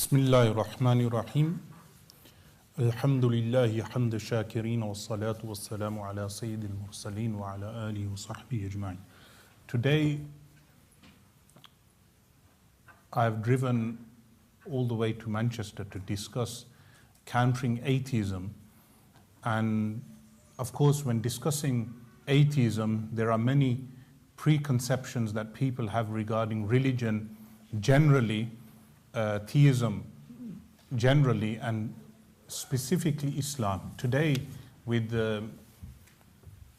بسم الله الرحمن الرحيم الحمد لله حمد الشاكرين والصلاة والسلام على سيد المرسلين وعلى آله وصحبه أجمعين. Today I've driven all the way to Manchester to discuss countering atheism, and of course when discussing atheism there are many preconceptions that people have regarding religion generally, theism generally, and specifically Islam. Today, with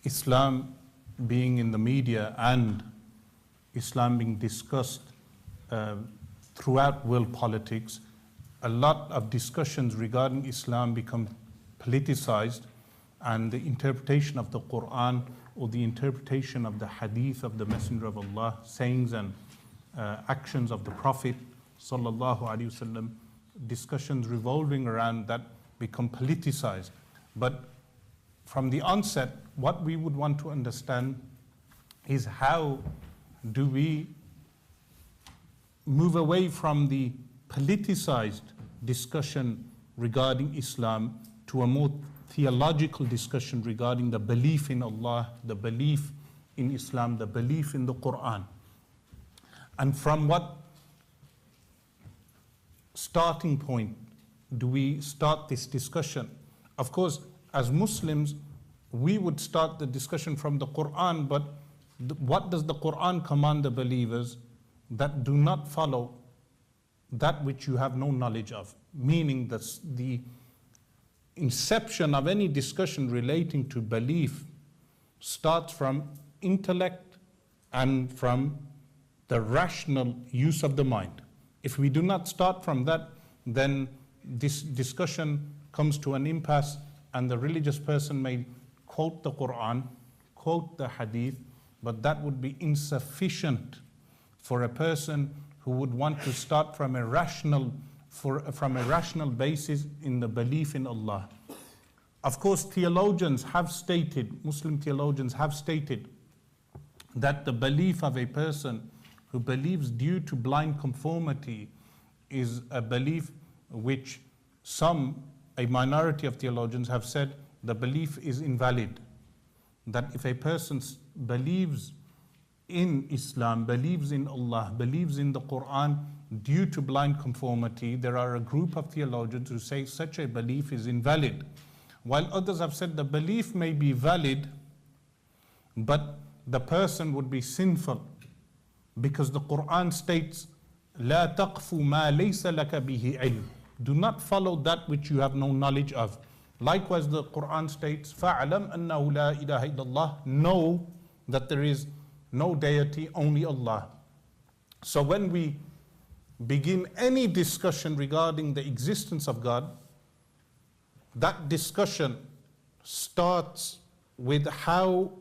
Islam being in the media and Islam being discussed throughout world politics, a lot of discussions regarding Islam become politicized, and the interpretation of the Quran or the interpretation of the hadith of the Messenger of Allah, sayings and actions of the Prophet sallallahu alaihi wasallam, discussions revolving around that become politicized. But from the onset, what we would want to understand is how do we move away from the politicized discussion regarding Islam to a more theological discussion regarding the belief in Allah, the belief in Islam, the belief in the Quran. And from what starting point do we start this discussion? Of course, as Muslims, we would start the discussion from the Quran, but what does the Quran command the believers? That do not follow that which you have no knowledge of. Meaning that the inception of any discussion relating to belief starts from intellect and from the rational use of the mind. If we do not start from that, then this discussion comes to an impasse, and the religious person may quote the Quran, quote the hadith, but that would be insufficient for a person who would want to start from a rational basis in the belief in Allah. Of course, theologians have stated, Muslim theologians have stated, that the belief of a person who believes due to blind conformity is a belief which a minority of theologians have said the belief is invalid. That if a person believes in Islam, believes in Allah, believes in the Quran due to blind conformity, there are a group of theologians who say such a belief is invalid. While others have said the belief may be valid, but the person would be sinful, because the Quran states, لا تقف ما ليس لك به علم. Do not follow that which you have no knowledge of. Likewise, the Quran states, فَعْلَمْ أَنَّهُ لَا إِلَهَ إِلَّا اللَّهِ. Know that there is no deity, only Allah. So when we begin any discussion regarding the existence of God, that discussion starts with how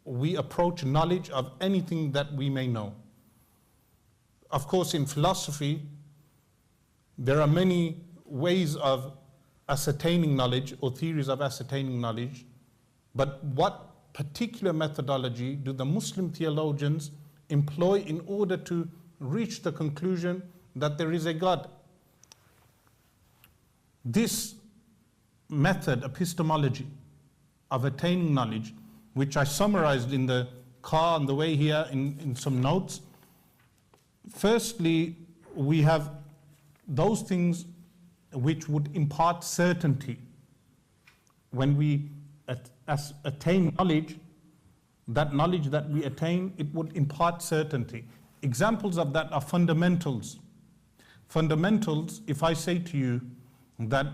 we approach knowledge of anything that we may know. Of course, in philosophy, there are many ways of ascertaining knowledge or theories of ascertaining knowledge, but what particular methodology do the Muslim theologians employ in order to reach the conclusion that there is a God? This method, epistemology, of attaining knowledge, which I summarized in the car on the way here in some notes. Firstly, we have those things which would impart certainty. When we attain knowledge, that knowledge that we attain, it would impart certainty. Examples of that are fundamentals. Fundamentals, if I say to you that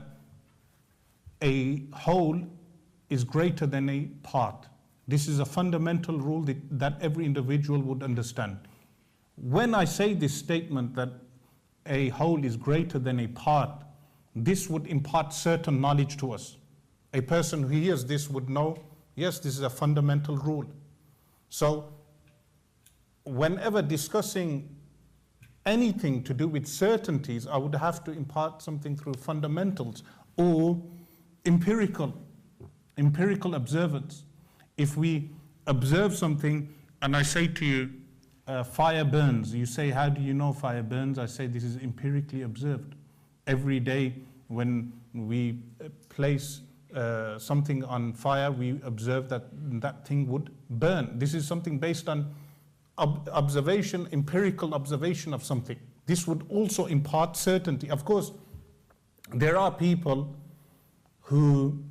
a whole is greater than a part, this is a fundamental rule that every individual would understand. When I say this statement that a whole is greater than a part, this would impart certain knowledge to us. A person who hears this would know, yes, this is a fundamental rule. So, whenever discussing anything to do with certainties, I would have to impart something through fundamentals or empirical observance. If we observe something and I say to you, fire burns. You say, how do you know fire burns? I say, this is empirically observed. Every day when we place something on fire, we observe that that thing would burn. This is something based on observation, empirical observation of something. This would also impart certainty. Of course, there are people who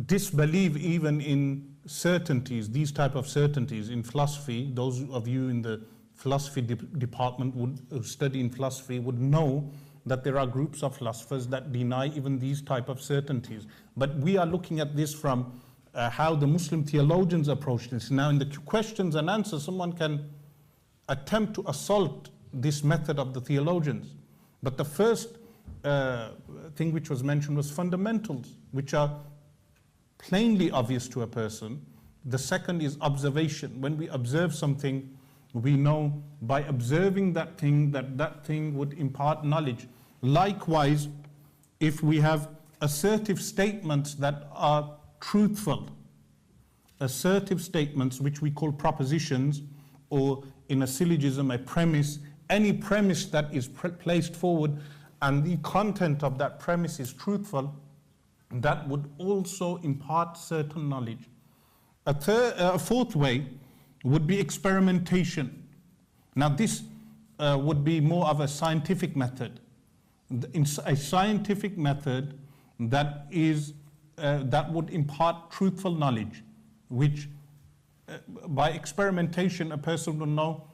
disbelieve even in certainties, these type of certainties in philosophy. Those of you in the philosophy department who study in philosophy would know that there are groups of philosophers that deny even these type of certainties. But we are looking at this from how the Muslim theologians approach this. Now in the questions and answers, someone can attempt to assault this method of the theologians. But the first thing which was mentioned was fundamentals, which are plainly obvious to a person. The second is observation. When we observe something, we know by observing that thing that that thing would impart knowledge. Likewise, if we have assertive statements that are truthful, assertive statements which we call propositions, or in a syllogism, a premise, any premise that is placed forward and the content of that premise is truthful, that would also impart certain knowledge. A fourth way would be experimentation. Now this would be more of a scientific method. A scientific method that would impart truthful knowledge, which by experimentation a person will know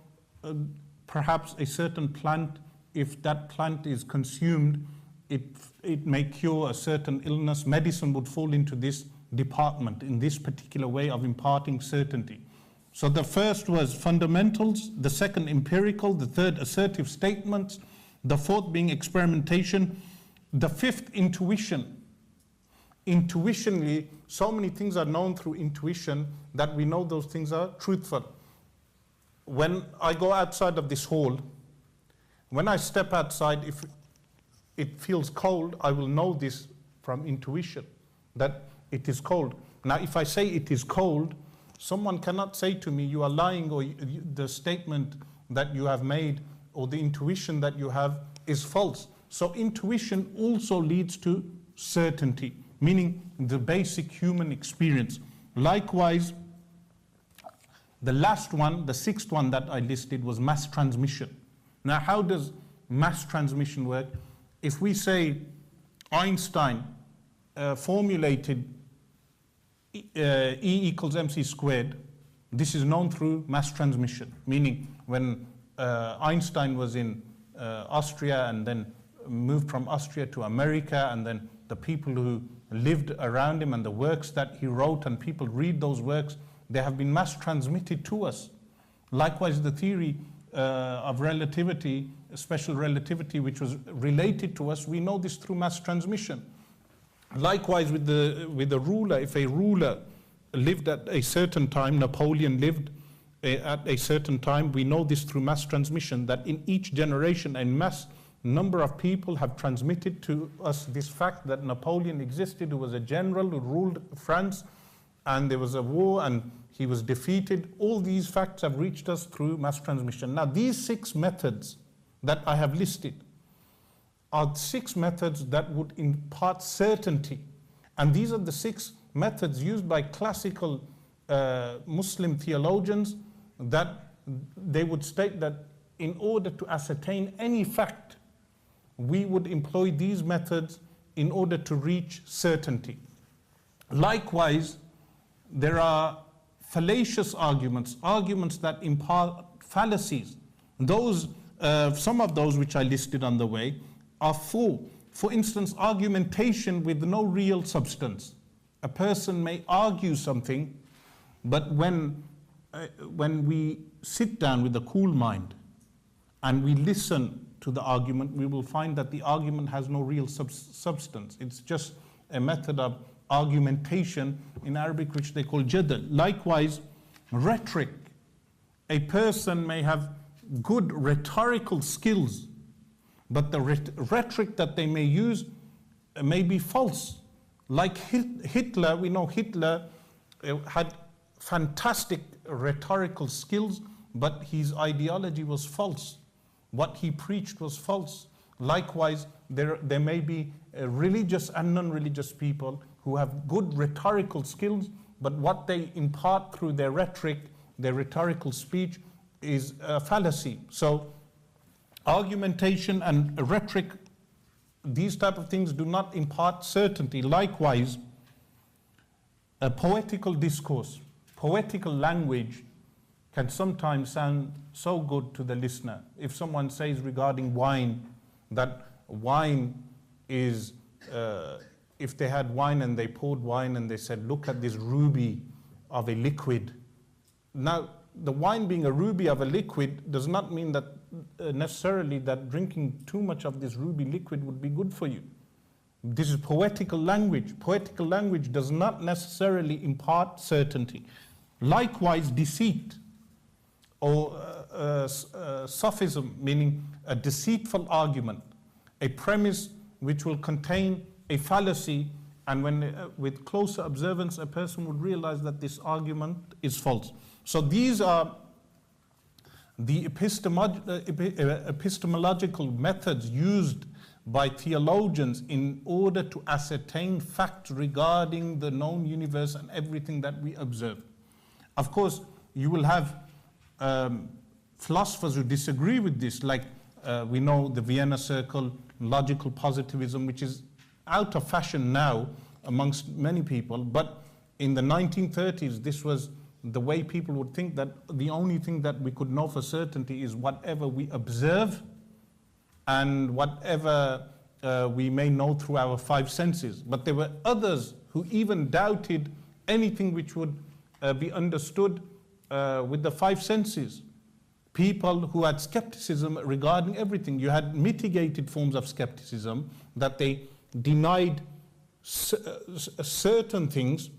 perhaps a certain plant, if that plant is consumed, it may cure a certain illness. Medicine would fall into this department, in this particular way of imparting certainty. So the first was fundamentals, the second empirical, the third assertive statements, the fourth being experimentation, the fifth intuition. Intuitionally, so many things are known through intuition that we know those things are truthful. When I go outside of this hall, when I step outside, if it feels cold, I will know this from intuition, that it is cold. Now, if I say it is cold, someone cannot say to me, you are lying, or the statement that you have made, or the intuition that you have is false. So intuition also leads to certainty, meaning the basic human experience. Likewise, the last one, the sixth one that I listed was mass transmission. Now, how does mass transmission work? If we say Einstein formulated E equals mc squared, this is known through mass transmission, meaning when Einstein was in Austria and then moved from Austria to America, and then the people who lived around him and the works that he wrote, and people read those works, they have been mass transmitted to us. Likewise, the theory of relativity, special relativity, which was related to us, we know this through mass transmission. Likewise with the ruler, if a ruler lived at a certain time, Napoleon lived at a certain time, we know this through mass transmission, that in each generation a mass number of people have transmitted to us this fact that Napoleon existed, who was a general who ruled France, and there was a war and he was defeated. All these facts have reached us through mass transmission. Now, these 6 methods that I have listed are 6 methods that would impart certainty. And these are the 6 methods used by classical Muslim theologians, that they would state that in order to ascertain any fact, we would employ these methods in order to reach certainty. Likewise, there are fallacious arguments, arguments that impart fallacies. Those, some of those which I listed on the way are full. For instance, argumentation with no real substance. A person may argue something, but when we sit down with a cool mind and we listen to the argument, we will find that the argument has no real substance. It's just a method of argumentation in Arabic, which they call jadal. Likewise, rhetoric. A person may have good rhetorical skills, but the rhetoric that they may use may be false. Like Hitler, we know Hitler had fantastic rhetorical skills, but his ideology was false. What he preached was false. Likewise, there may be religious and non-religious people who have good rhetorical skills, but what they impart through their rhetoric, their rhetorical speech, is a fallacy. So argumentation and rhetoric, these type of things do not impart certainty. Likewise, a poetical discourse, poetical language can sometimes sound so good to the listener. If someone says regarding wine, that wine is, if they had wine and they poured wine and they said, look at this ruby of a liquid. Now, the wine being a ruby of a liquid does not mean that necessarily that drinking too much of this ruby liquid would be good for you. This is poetical language. Poetical language does not necessarily impart certainty. Likewise, deceit or sophism, meaning a deceitful argument, a premise which will contain a fallacy, and when with closer observance a person would realize that this argument is false. So these are the epistemological methods used by theologians in order to ascertain facts regarding the known universe and everything that we observe. Of course, you will have philosophers who disagree with this, like we know the Vienna Circle, logical positivism, which is out of fashion now amongst many people, but in the 1930s this was the way people would think, that the only thing that we could know for certainty is whatever we observe and whatever we may know through our five senses. But there were others who even doubted anything which would be understood with the five senses. People who had skepticism regarding everything. You had mitigated forms of skepticism, that they denied certain things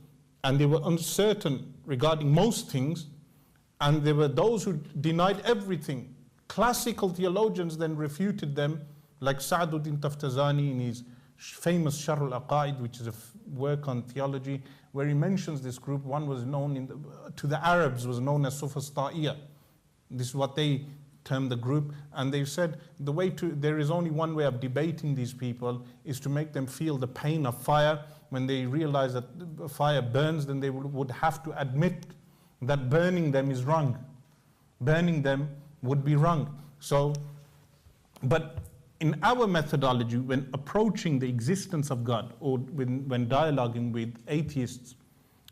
and they were uncertain regarding most things, and there were those who denied everything. Classical theologians then refuted them, like Sa'duddin Taftazani in his famous Sharh al-Aqaid, which is a work on theology, where he mentions this group. One was known to the Arabs, was known as Sufasta'iyya. This is what they termed the group, and they said there is only one way of debating these people, is to make them feel the pain of fire. When they realize that fire burns, then they would have to admit that burning them is wrong. Burning them would be wrong. So, but in our methodology, when approaching the existence of God, or when dialoguing with atheists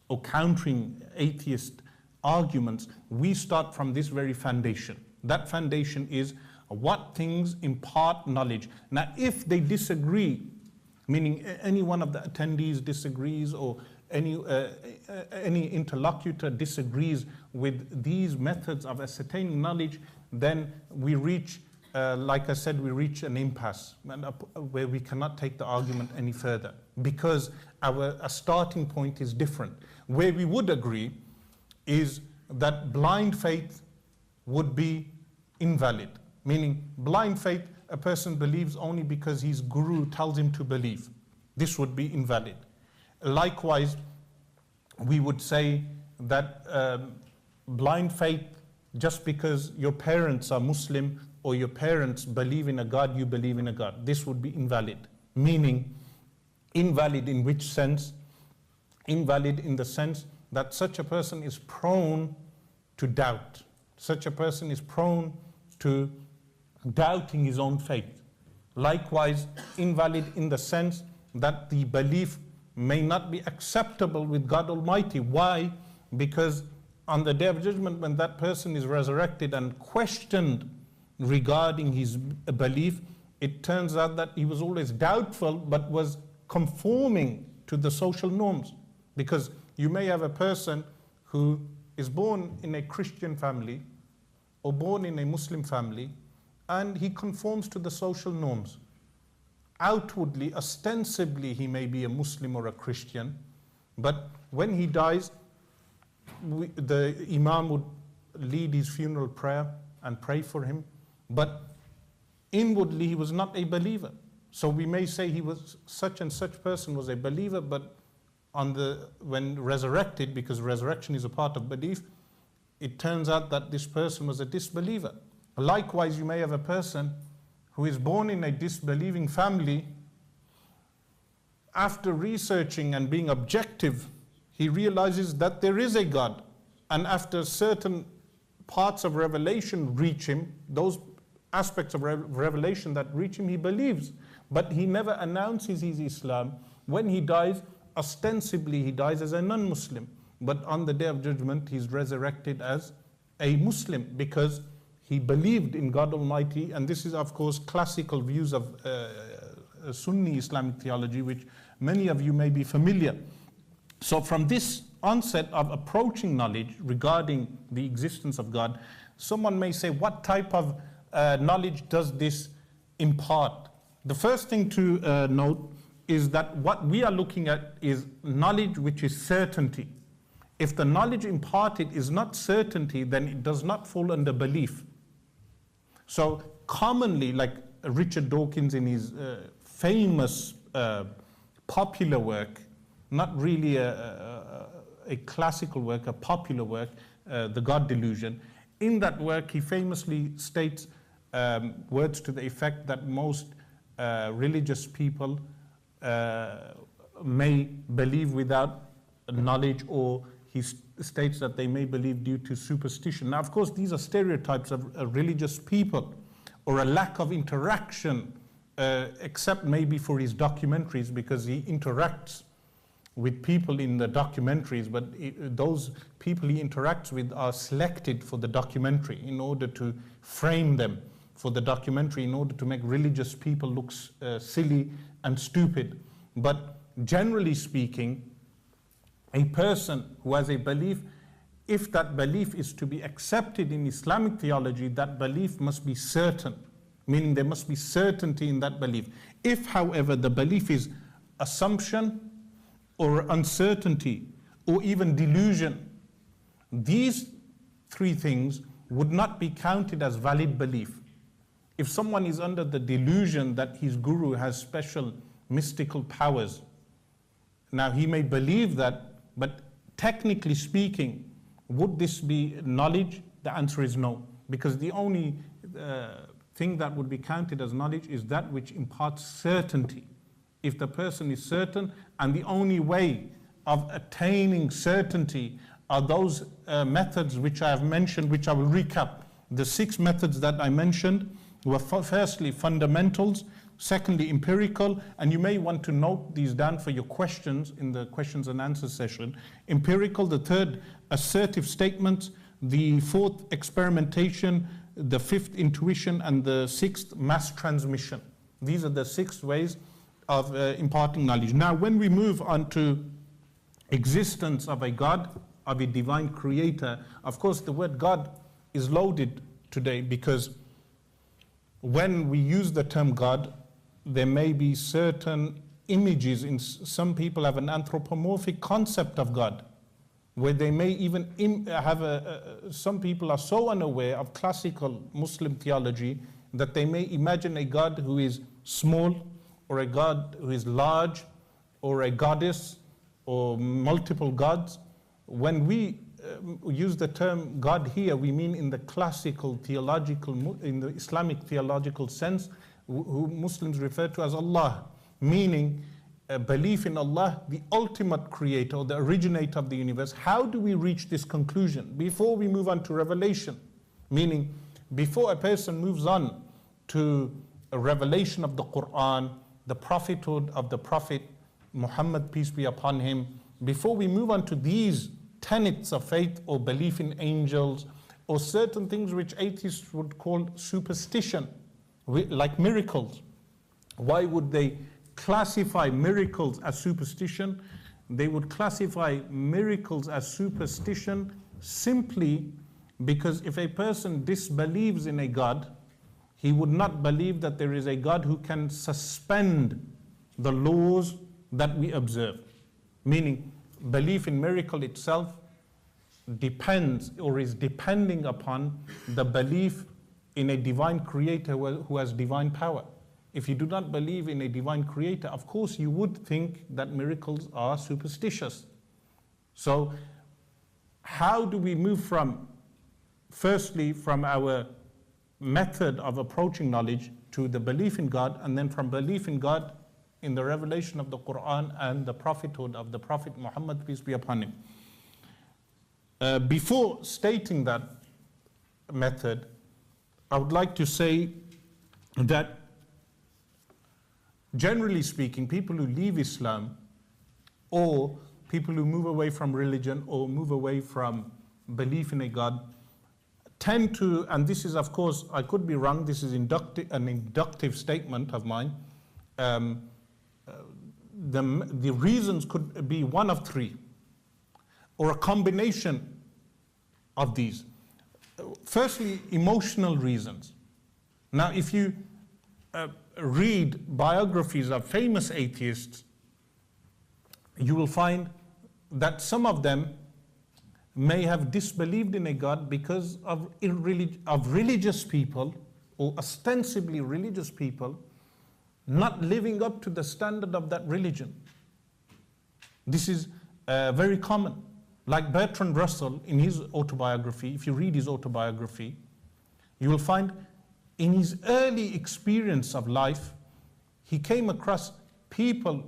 or countering atheist arguments, we start from this very foundation. That foundation is what things impart knowledge. Now, if they disagree, meaning any one of the attendees disagrees, or any interlocutor disagrees with these methods of ascertaining knowledge, then we reach, like I said, we reach an impasse where we cannot take the argument any further, because our starting point is different. Where we would agree is that blind faith would be invalid, meaning blind faith, a person believes only because his guru tells him to believe. This would be invalid. Likewise, we would say that blind faith, just because your parents are Muslim or your parents believe in a God, you believe in a God. This would be invalid. Meaning, invalid in which sense? Invalid in the sense that such a person is prone to doubt. Such a person is prone to doubting his own faith. Likewise, invalid in the sense that the belief may not be acceptable with God Almighty. Why? Because on the Day of Judgment, when that person is resurrected and questioned regarding his belief, it turns out that he was always doubtful but was conforming to the social norms. Because you may have a person who is born in a Christian family or born in a Muslim family, and he conforms to the social norms. Outwardly, ostensibly, he may be a Muslim or a Christian, but when he dies, the Imam would lead his funeral prayer and pray for him, but inwardly he was not a believer. So we may say he was such and such person was a believer, but when resurrected, because resurrection is a part of belief, it turns out that this person was a disbeliever. Likewise, you may have a person who is born in a disbelieving family, after researching and being objective, he realizes that there is a God. And after certain parts of revelation reach him, those aspects of revelation that reach him, he believes. But he never announces his Islam. When he dies, ostensibly he dies as a non-Muslim. But on the Day of Judgment, he's resurrected as a Muslim because he believed in God Almighty. And this is, of course, classical views of Sunni Islamic theology, which many of you may be familiar. So from this onset of approaching knowledge regarding the existence of God, someone may say, what type of knowledge does this impart? The first thing to note is that what we are looking at is knowledge which is certainty. If the knowledge imparted is not certainty, then it does not fall under belief. So commonly, like Richard Dawkins in his famous popular work, not really a classical work, a popular work, The God Delusion. In that work, he famously states words to the effect that most religious people may believe without knowledge, or he states that they may believe due to superstition. Now, of course, these are stereotypes of religious people, or a lack of interaction, except maybe for his documentaries, because he interacts with people in the documentaries, but those people he interacts with are selected for the documentary in order to frame them for the documentary, in order to make religious people look silly and stupid. But generally speaking, a person who has a belief, if that belief is to be accepted in Islamic theology, that belief must be certain, meaning there must be certainty in that belief. If, however, the belief is assumption, or uncertainty, or even delusion, these three things would not be counted as valid belief. If someone is under the delusion that his guru has special mystical powers, now he may believe that, but technically speaking, would this be knowledge? The answer is no, because the only thing that would be counted as knowledge is that which imparts certainty. If the person is certain, and the only way of attaining certainty are those methods which I have mentioned, which I will recap. The 6 methods that I mentioned were firstly fundamentals, secondly empirical, and you may want to note these down for your questions in the questions and answers session. Empirical, the third, assertive statements, the fourth, experimentation, the fifth, intuition, and the sixth, mass transmission. These are the 6 ways of imparting knowledge. Now, when we move on to existence of a God, of a divine creator, of course the word God is loaded today, because when we use the term God, there may be certain images. In some people have an anthropomorphic concept of God, where they may even have some people are so unaware of classical Muslim theology that they may imagine a God who is small, or a God who is large, or a goddess, or multiple gods. When we use the term God here, we mean in the classical theological, in the Islamic theological sense, who Muslims refer to as Allah, meaning a belief in Allah, the ultimate creator, or the originator of the universe. How do we reach this conclusion? Before we move on to revelation, meaning before a person moves on to a revelation of the Quran, the prophethood of the Prophet Muhammad, peace be upon him, before we move on to these tenets of faith or belief in angels, or certain things which atheists would call superstition, like miracles. Why would they classify miracles as superstition? They would classify miracles as superstition simply because if a person disbelieves in a God, he would not believe that there is a God who can suspend the laws that we observe. Meaning, belief in miracle itself depends, or is depending upon, the belief in a divine creator who has divine power. If you do not believe in a divine creator, of course you would think that miracles are superstitious. So, how do we move from, firstly, from our method of approaching knowledge to the belief in God, and then from belief in God in the revelation of the Quran and the prophethood of the Prophet Muhammad, peace be upon him. Before stating that method, I would like to say that generally speaking, people who leave Islam or people who move away from religion or move away from belief in a God tend to, and this is of course, I could be wrong, this is an inductive statement of mine, the reasons could be one of three, or a combination of these. Firstly, emotional reasons. Now, if you read biographies of famous atheists, you will find that some of them may have disbelieved in a God because of religious people, or ostensibly religious people, not living up to the standard of that religion. This is very common. Like Bertrand Russell in his autobiography, if you read his autobiography, you will find in his early experience of life, he came across people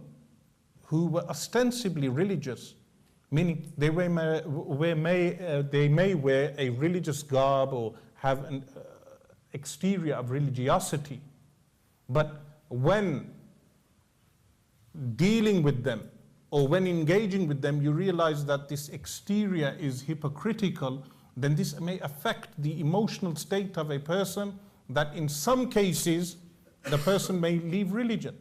who were ostensibly religious, meaning they may wear a religious garb or have an exterior of religiosity, but when dealing with them or when engaging with them, you realize that this exterior is hypocritical, then this may affect the emotional state of a person, that in some cases the person may leave religion.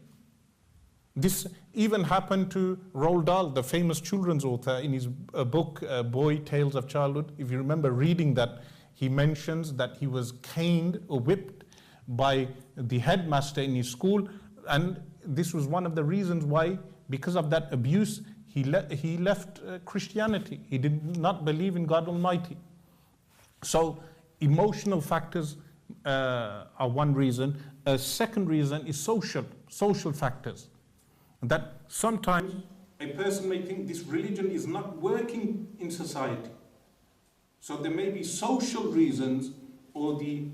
This even happened to Roald Dahl, the famous children's author, in his book, Boy Tales of Childhood. If you remember reading that, he mentions that he was caned or whipped by the headmaster in his school, and this was one of the reasons why, because of that abuse, he left Christianity. He did not believe in God Almighty. So emotional factors are one reason. A second reason is social factors. That sometimes a person may think this religion is not working in society. So there may be social reasons, or the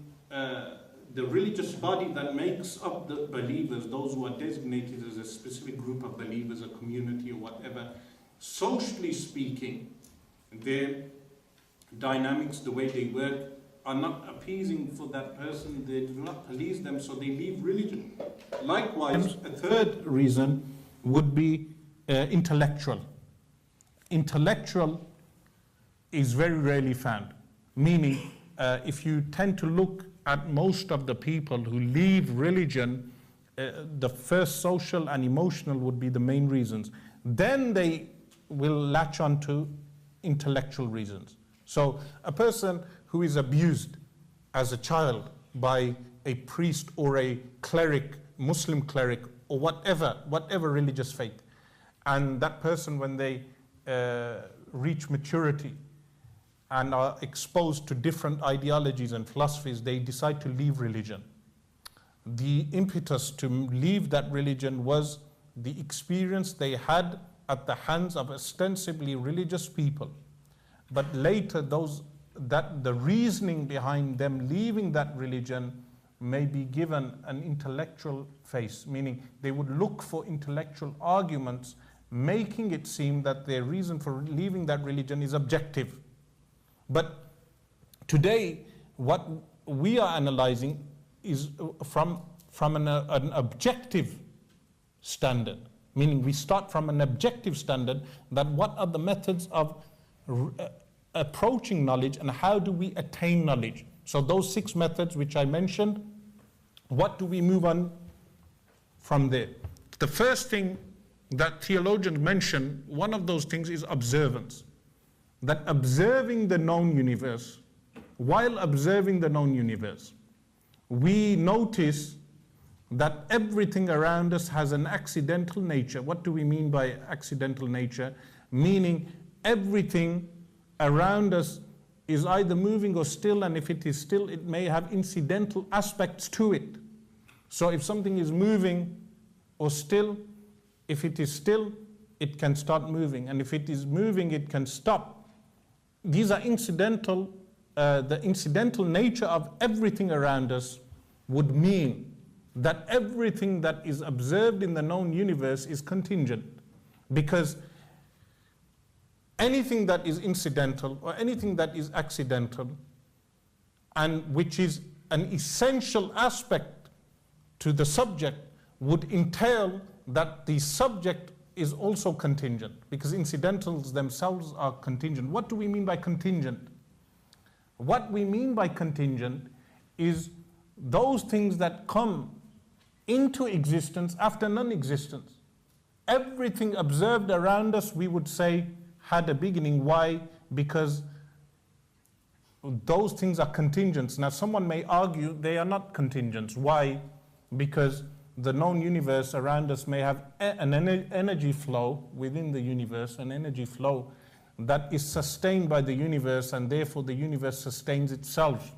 religious body that makes up the believers, those who are designated as a specific group of believers, a community or whatever, socially speaking, their dynamics, the way they work, are not appeasing for that person. They do not please them, so they leave religion. Likewise, a third reason would be intellectual. Intellectual is very rarely found, meaning if you tend to look at most of the people who leave religion, the first social and emotional would be the main reasons. Then they will latch on to intellectual reasons. So a person who is abused as a child by a priest or a cleric, Muslim cleric, or whatever religious faith, and that person, when they reach maturity and are exposed to different ideologies and philosophies, they decide to leave religion. The impetus to leave that religion was the experience they had at the hands of ostensibly religious people. But later, the reasoning behind them leaving that religion may be given an intellectual face, meaning they would look for intellectual arguments, making it seem that their reason for leaving that religion is objective. But today, what we are analyzing is from an objective standard, meaning we start from an objective standard, that what are the methods of approaching knowledge and how do we attain knowledge. So those 6 methods which I mentioned, what do we move on from there? The first thing that theologians mention, one of those things is observance. That observing the known universe, while observing the known universe, we notice that everything around us has an accidental nature. What do we mean by accidental nature? Meaning everything around us is either moving or still, and if it is still, it may have incidental aspects to it. So if something is moving or still, if it is still, it can start moving, and if it is moving, it can stop. These are incidental the incidental nature of everything around us would mean that everything that is observed in the known universe is contingent. Because anything that is incidental or anything that is accidental, and which is an essential aspect to the subject, would entail that the subject is also contingent, because incidentals themselves are contingent. What do we mean by contingent? What we mean by contingent is those things that come into existence after non-existence. Everything observed around us, we would say, had a beginning. Why? Because those things are contingents. Now, someone may argue they are not contingents. Why? Because the known universe around us may have an energy flow within the universe, an energy flow that is sustained by the universe, and therefore the universe sustains itself.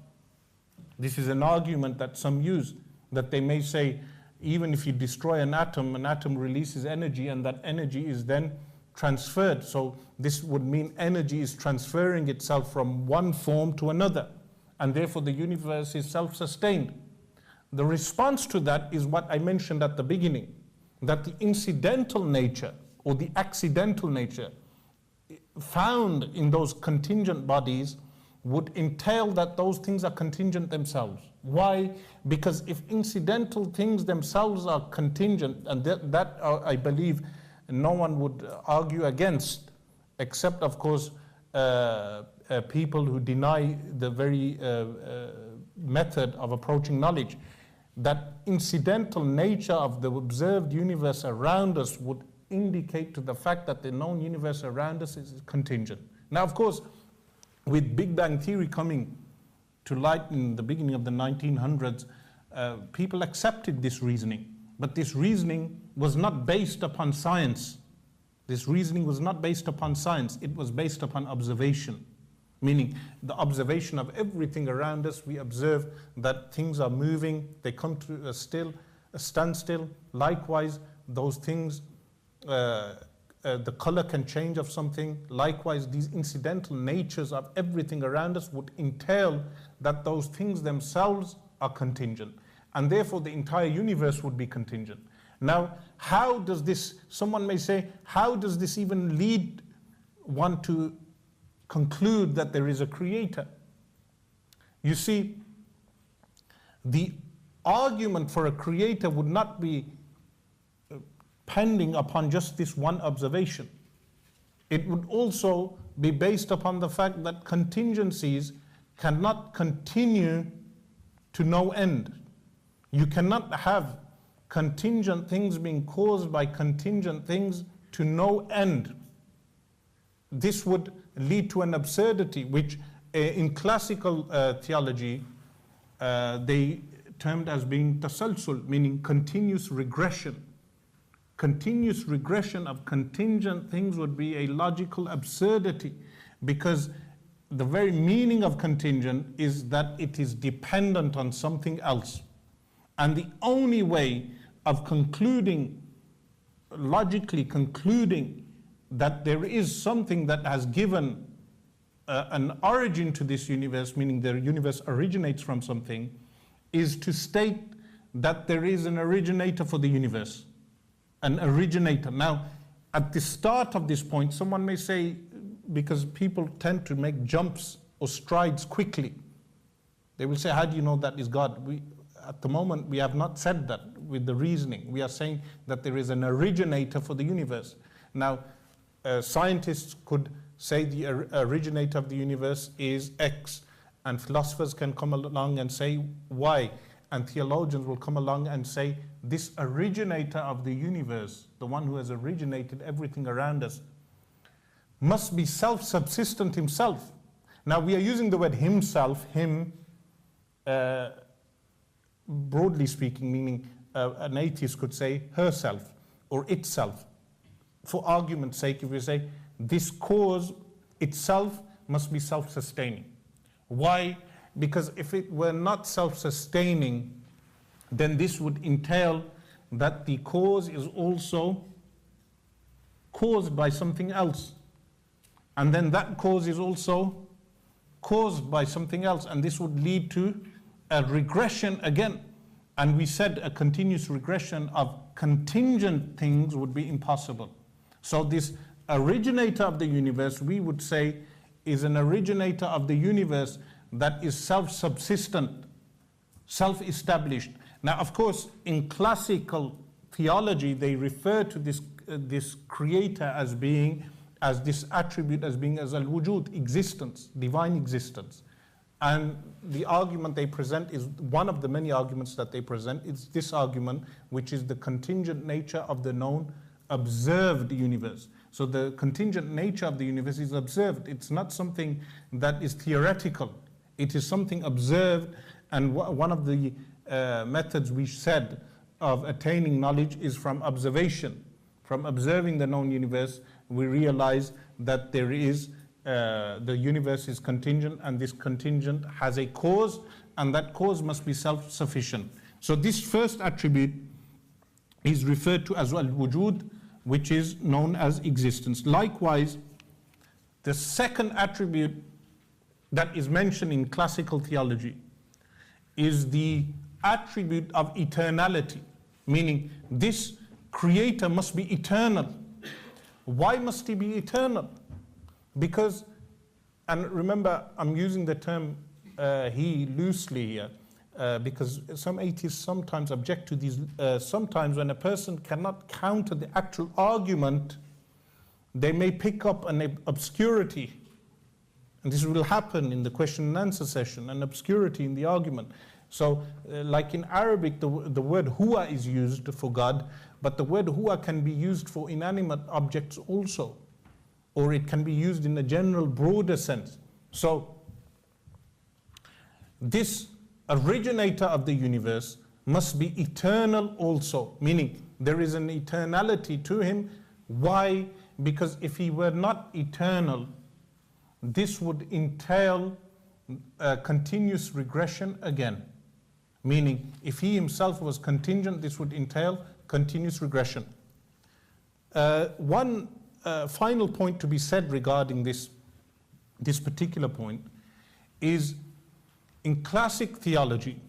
This is an argument that some use, that they may say, even if you destroy an atom releases energy, and that energy is then transferred. So this would mean energy is transferring itself from one form to another, and therefore the universe is self-sustained. The response to that is what I mentioned at the beginning, that the incidental nature or the accidental nature found in those contingent bodies would entail that those things are contingent themselves. Why? Because if incidental things themselves are contingent, and that I believe no one would argue against, except of course people who deny the very method of approaching knowledge, that incidental nature of the observed universe around us would indicate to the fact that the known universe around us is contingent. Now, of course, with Big Bang Theory coming to light in the beginning of the 1900s, people accepted this reasoning. But this reasoning was not based upon science. This reasoning was not based upon science. It was based upon observation. Meaning, the observation of everything around us, we observe that things are moving, they come to a standstill. Likewise, those things, the color can change of something. Likewise, these incidental natures of everything around us would entail that those things themselves are contingent. And therefore, the entire universe would be contingent. Now, how does this, someone may say, how does this even lead one to conclude that there is a creator? You see, the argument for a creator would not be pending upon just this one observation. It would also be based upon the fact that contingencies cannot continue to no end. You cannot have contingent things being caused by contingent things to no end. This would lead to an absurdity, which in classical theology they termed as being tasalsul, meaning continuous regression. Continuous regression of contingent things would be a logical absurdity, because the very meaning of contingent is that it is dependent on something else. And the only way of concluding, logically concluding, that there is something that has given an origin to this universe, meaning the universe originates from something, is to state that there is an originator for the universe. An originator. Now, at the start of this point, someone may say, because people tend to make jumps or strides quickly, they will say, how do you know that is God? At the moment, we have not said that with the reasoning. We are saying that there is an originator for the universe. Now, scientists could say the originator of the universe is X, and philosophers can come along and say Y, and theologians will come along and say this originator of the universe, the one who has originated everything around us, must be self-subsistent himself. Now, we are using the word himself, him, broadly speaking, meaning an atheist could say herself or itself. For argument's sake, if we say this cause itself must be self-sustaining. Why? Because if it were not self-sustaining, then this would entail that the cause is also caused by something else. And then that cause is also caused by something else, and this would lead to a regression again. And we said a continuous regression of contingent things would be impossible. So this originator of the universe, we would say, is an originator of the universe that is self-subsistent, self-established. Now, of course, in classical theology, they refer to this creator as this attribute as being as al-wujud, existence, divine existence. And the argument they present is one of the many arguments that they present. It's this argument, which is the contingent nature of the known observed universe. So the contingent nature of the universe is observed. It's not something that is theoretical. It is something observed. And one of the methods we said of attaining knowledge is from observation. From observing the known universe, we realize that there is the universe is contingent, and this contingent has a cause, and that cause must be self-sufficient. So this first attribute is referred to as al-wujud, which is known as existence. Likewise, the second attribute that is mentioned in classical theology is the attribute of eternality, meaning this creator must be eternal. Why must he be eternal? Because, and remember, I'm using the term he loosely here, because some atheists sometimes object to these. Sometimes when a person cannot counter the actual argument, they may pick up an obscurity. And this will happen in the question and answer session, an obscurity in the argument. So, like in Arabic, the word huwa is used for God, but the word huwa can be used for inanimate objects also, or it can be used in a general, broader sense. So, this originator of the universe must be eternal also, meaning there is an eternality to him. Why? Because if he were not eternal, this would entail continuous regression again. Meaning, if he himself was contingent, this would entail continuous regression. One final point to be said regarding this particular point is, in classic theology,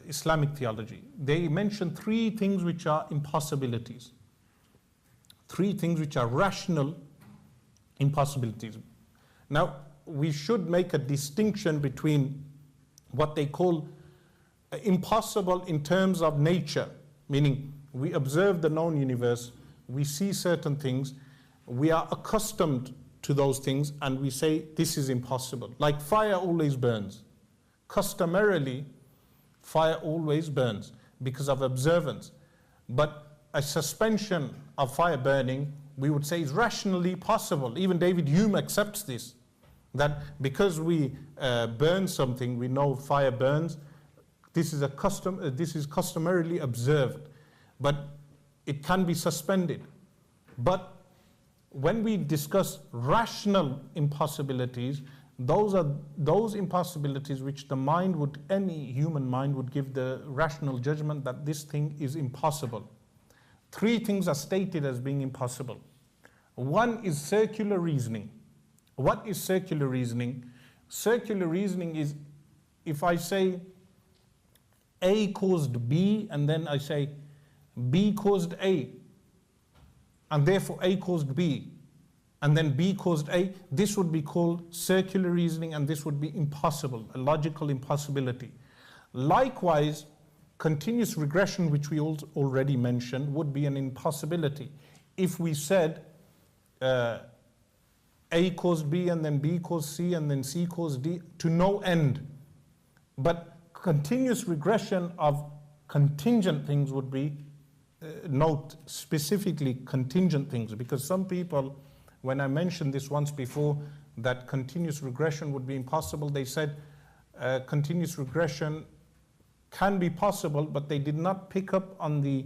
Islamic theology, they mention three things which are impossibilities. Three things which are rational impossibilities. Now, we should make a distinction between what they call impossible in terms of nature, meaning we observe the known universe, we see certain things, we are accustomed to those things, and we say this is impossible. Like fire always burns. Customarily, fire always burns because of observance. But a suspension of fire burning, we would say, is rationally possible. Even David Hume accepts this, that because we burn something, we know fire burns. This is customarily observed, but it can be suspended. But when we discuss rational impossibilities, those are those impossibilities which the mind would, any human mind would give the rational judgment that this thing is impossible. Three things are stated as being impossible. One is circular reasoning. What is circular reasoning? Circular reasoning is if I say A caused B, and then I say B caused A, and therefore A caused B, and then B caused A, this would be called circular reasoning, and this would be impossible, a logical impossibility. Likewise, continuous regression, which we already mentioned, would be an impossibility. If we said A caused B, and then B caused C, and then C caused D, to no end. But continuous regression of contingent things would be, note specifically contingent things, because some people, when I mentioned this once before, that continuous regression would be impossible, they said continuous regression can be possible, but they did not pick up on the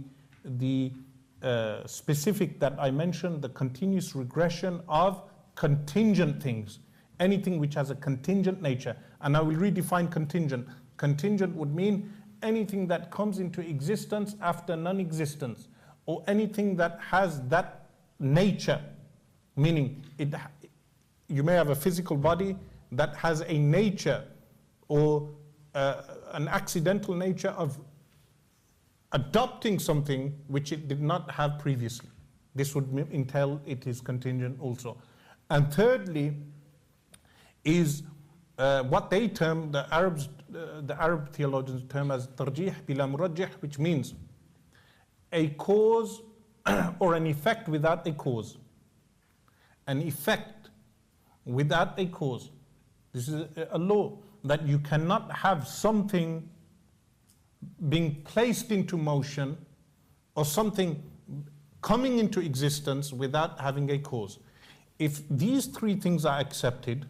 specific that I mentioned, the continuous regression of contingent things, anything which has a contingent nature. And I will redefine contingent. Contingent would mean anything that comes into existence after non-existence, or anything that has that nature, meaning you may have a physical body, that has a nature or an accidental nature of adopting something which it did not have previously. This would entail it is contingent also. And thirdly is what they term, the Arab theologians term as tarjih bila murajjih, which means a cause or an effect without a cause. An effect without a cause. This is a law that you cannot have something being placed into motion or something coming into existence without having a cause. If these three things are accepted,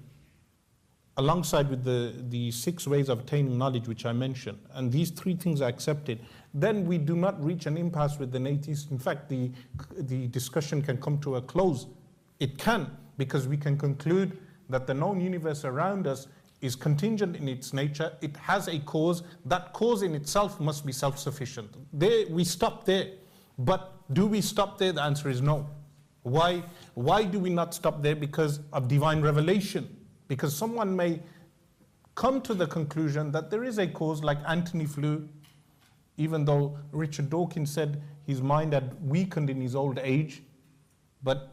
alongside with the 6 ways of attaining knowledge which I mentioned, and these 3 things are accepted, then we do not reach an impasse with an atheist. In fact, the discussion can come to a close. It can, because we can conclude that the known universe around us is contingent in its nature. It has a cause. That cause in itself must be self-sufficient. There, we stop there. But do we stop there? The answer is no. Why? Why do we not stop there? Because of divine revelation. Because someone may come to the conclusion that there is a cause, like Anthony Flew, even though Richard Dawkins said his mind had weakened in his old age. But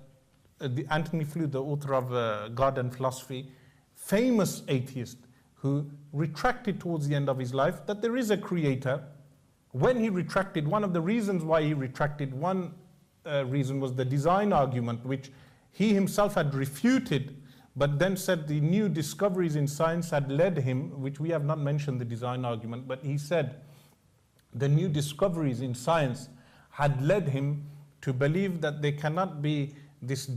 Anthony Flew, the author of God and Philosophy, famous atheist, who retracted towards the end of his life that there is a creator. When he retracted, one of the reasons why he retracted, one reason was the design argument, which he himself had refuted, but then said the new discoveries in science had led him, which we have not mentioned the design argument, but he said the new discoveries in science had led him to believe that there cannot be this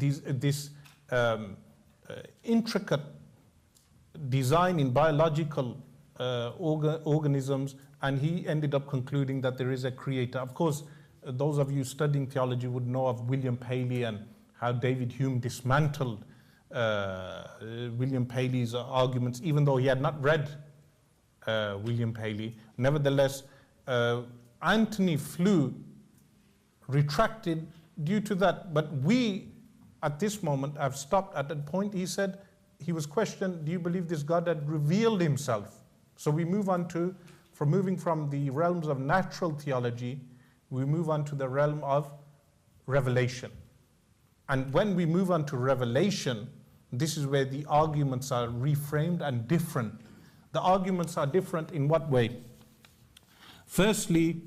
intricate design in biological organisms, and he ended up concluding that there is a creator. Of course, those of you studying theology would know of William Paley and how David Hume dismantled William Paley's arguments, even though he had not read William Paley. Nevertheless, Anthony Flew retracted due to that. But we, at this moment, have stopped at that point. He said, he was questioned, do you believe this God had revealed himself? So we move on to, moving from the realms of natural theology, we move on to the realm of revelation. And when we move on to revelation, this is where the arguments are reframed and different. The arguments are different in what way? Firstly,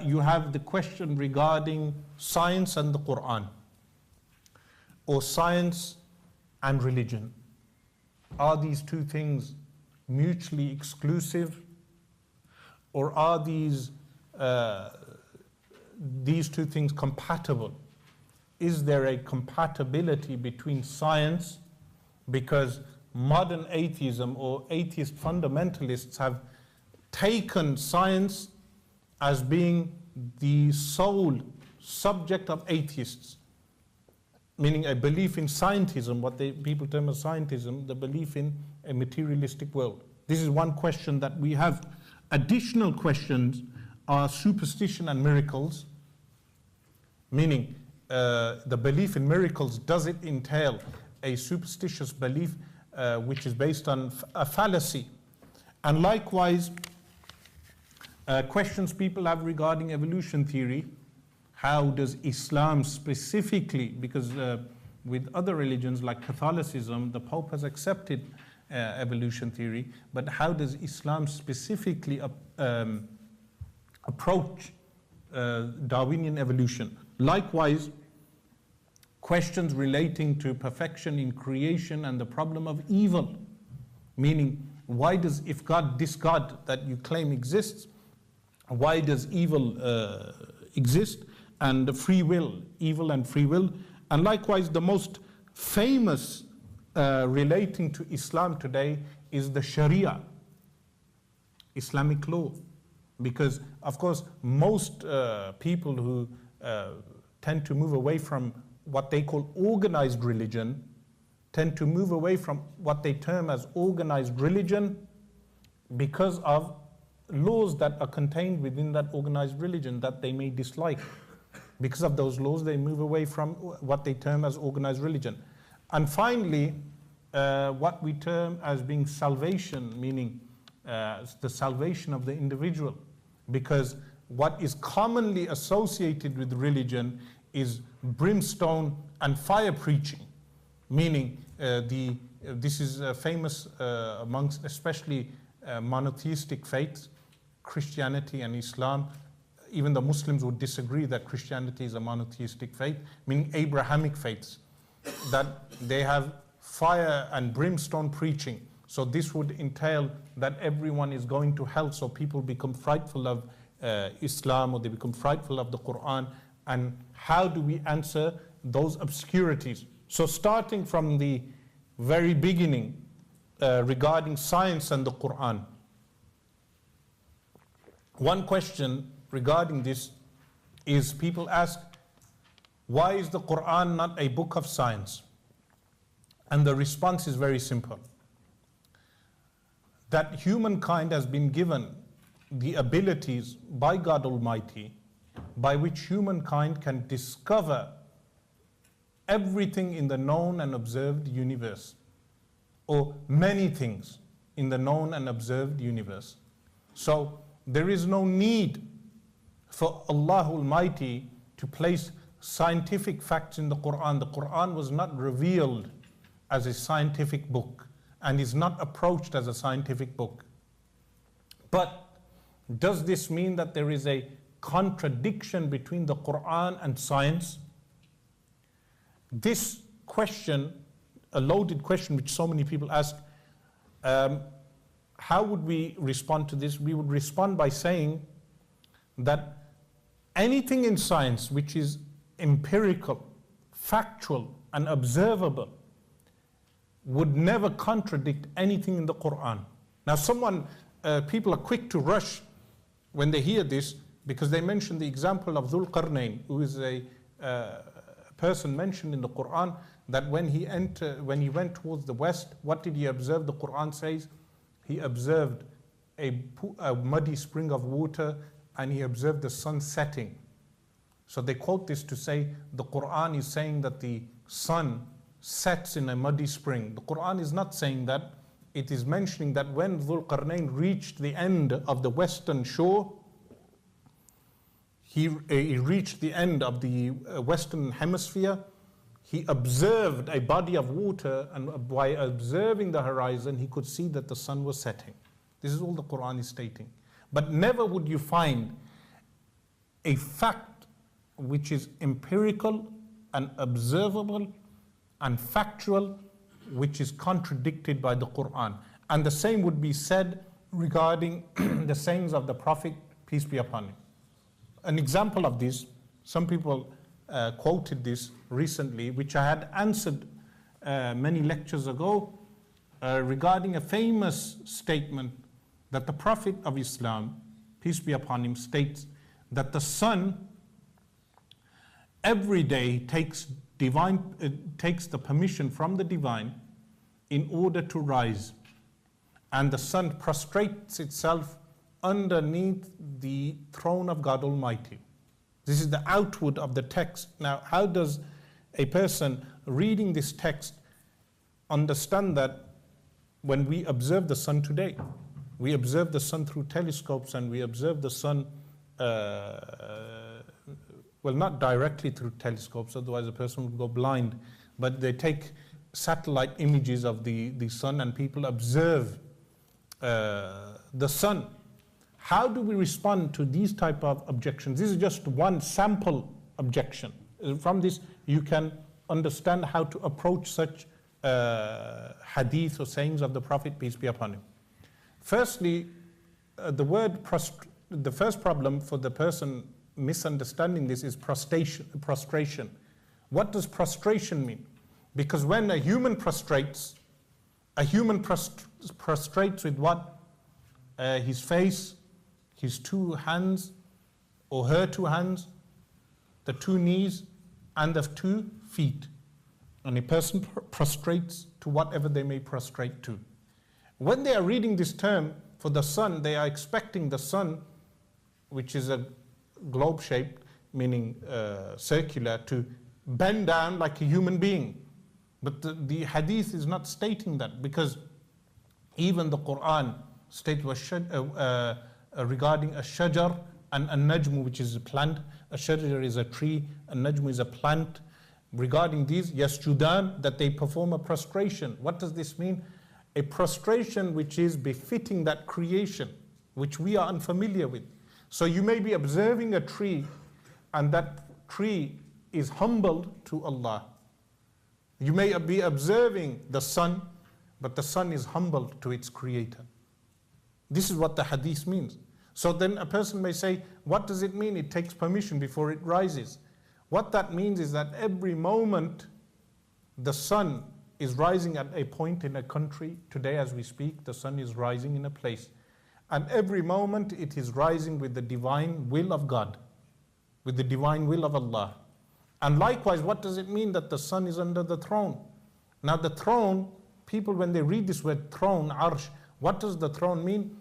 you have the question regarding science and the Quran, or science and religion. Are these two things mutually exclusive, or are these two things compatible? Is there a compatibility between science? Because modern atheism or atheist fundamentalists have taken science as being the sole subject of atheists, meaning a belief in scientism, what people term as scientism, the belief in a materialistic world. This is one question that we have. Additional questions are superstition and miracles, meaning the belief in miracles, does it entail a superstitious belief which is based on a fallacy? And likewise, questions people have regarding evolution theory. How does Islam specifically, because with other religions like Catholicism, the Pope has accepted evolution theory, but how does Islam specifically approach Darwinian evolution? Likewise, questions relating to perfection in creation and the problem of evil, meaning why does, if God, this God that you claim exists, why does evil exist? And free will, evil and free will. And likewise, the most famous relating to Islam today is the Sharia, Islamic law. Because, of course, most people who tend to move away from what they call organized religion tend to move away from what they term as organized religion because of laws that are contained within that organized religion that they may dislike. Because of those laws, they move away from what they term as organized religion. And finally, what we term as being salvation, meaning the salvation of the individual. Because what is commonly associated with religion is brimstone and fire preaching, meaning this is famous amongst especially monotheistic faiths, Christianity and Islam. Even the Muslims would disagree that Christianity is a monotheistic faith, meaning Abrahamic faiths, that they have fire and brimstone preaching. So this would entail that everyone is going to hell, so people become frightful of Islam, or they become frightful of the Quran. And how do we answer those obscurities? So starting from the very beginning regarding science and the Quran, one question regarding this is, people ask, why is the Quran not a book of science? And the response is very simple. That humankind has been given the abilities by God Almighty by which humankind can discover everything in the known and observed universe, or many things in the known and observed universe. So there is no need for Allah Almighty to place scientific facts in the Quran. The Quran was not revealed as a scientific book and is not approached as a scientific book. But does this mean that there is a contradiction between the Quran and science? This question, a loaded question which so many people ask, how would we respond to this? We would respond by saying that anything in science which is empirical, factual, and observable would never contradict anything in the Quran. Now people are quick to rush when they hear this, because they mention the example of Dhul Qarnayn, who is a person mentioned in the Quran, that when he went towards the west, what did he observe? The Quran says he observed a muddy spring of water, and he observed the sun setting. So they quote this to say the Quran is saying that the sun sets in a muddy spring. The Quran is not saying that. It is mentioning that when Dhul Qarnayn reached the end of the western shore, he reached the end of the western hemisphere, he observed a body of water, and by observing the horizon, he could see that the sun was setting. This is all the Quran is stating. But never would you find a fact which is empirical and observable and factual which is contradicted by the Quran. And the same would be said regarding the sayings of the Prophet, peace be upon him. An example of this, some people quoted this recently, which I had answered many lectures ago, regarding a famous statement that the Prophet of Islam, peace be upon him, states that the sun every day takes the permission from the divine in order to rise, and the sun prostrates itself underneath the throne of God Almighty. This is the outward of the text. Now, how does a person reading this text understand that when we observe the sun today? We observe the sun through telescopes, and we observe the sun, well, not directly through telescopes, otherwise a person would go blind, but they take satellite images of the sun, and people observe the sun. How do we respond to these type of objections? This is just one sample objection. From this, you can understand how to approach such hadith or sayings of the Prophet, peace be upon him. Firstly, the first problem for the person misunderstanding this is prostration. What does prostration mean? Because when a human prostrates with what? His face, his two hands, or her two hands, the two knees, and the 2 feet. And a person prostrates to whatever they may prostrate to. When they are reading this term for the sun, they are expecting the sun, which is a globe-shaped, meaning circular, to bend down like a human being. But the hadith is not stating that, because even the Quran states regarding a shajar and a najm, which is a plant. A shajar is a tree, a najm is a plant. Regarding these, yasjudan, that they perform a prostration. What does this mean? A prostration which is befitting that creation, which we are unfamiliar with. So you may be observing a tree, and that tree is humbled to Allah. You may be observing the sun, but the sun is humbled to its creator. This is what the hadith means. So then a person may say, what does it mean? It takes permission before it rises. What that means is that every moment the sun is rising at a point in a country. Today as we speak, the sun is rising in a place. And every moment it is rising with the divine will of God, with the divine will of Allah. And likewise, what does it mean that the sun is under the throne? Now the throne, people when they read this word throne, arsh, what does the throne mean?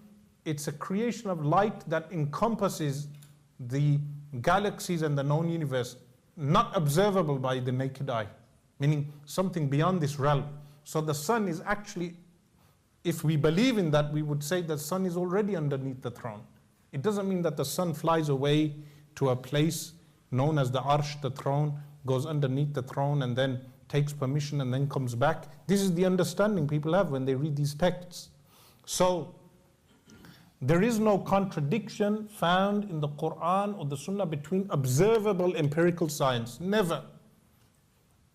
It's a creation of light that encompasses the galaxies and the known universe, not observable by the naked eye, meaning something beyond this realm. So the sun is actually, if we believe in that, we would say the sun is already underneath the throne. It doesn't mean that the sun flies away to a place known as the arsh, the throne, goes underneath the throne and then takes permission and then comes back. This is the understanding people have when they read these texts. So there is no contradiction found in the Quran or the Sunnah between observable empirical science. Never.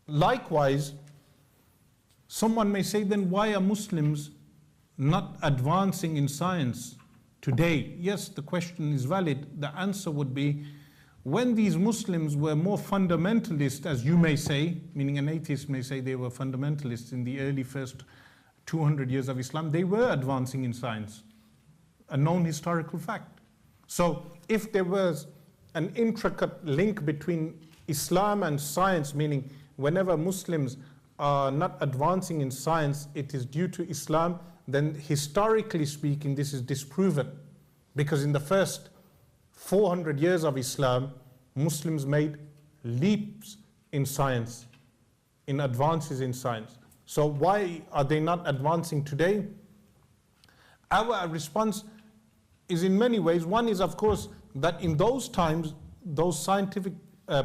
Likewise, someone may say, then why are Muslims not advancing in science today? Yes, the question is valid. The answer would be, when these Muslims were more fundamentalist, as you may say, meaning an atheist may say they were fundamentalists in the early first 200 years of Islam, they were advancing in science, a known historical fact. So if there was an intricate link between Islam and science, meaning whenever Muslims are not advancing in science, it is due to Islam, then historically speaking, this is disproven. Because in the first 400 years of Islam, Muslims made leaps in science, in advances in science. So why are they not advancing today? Our response is in many ways. One is, of course, that in those times, those scientific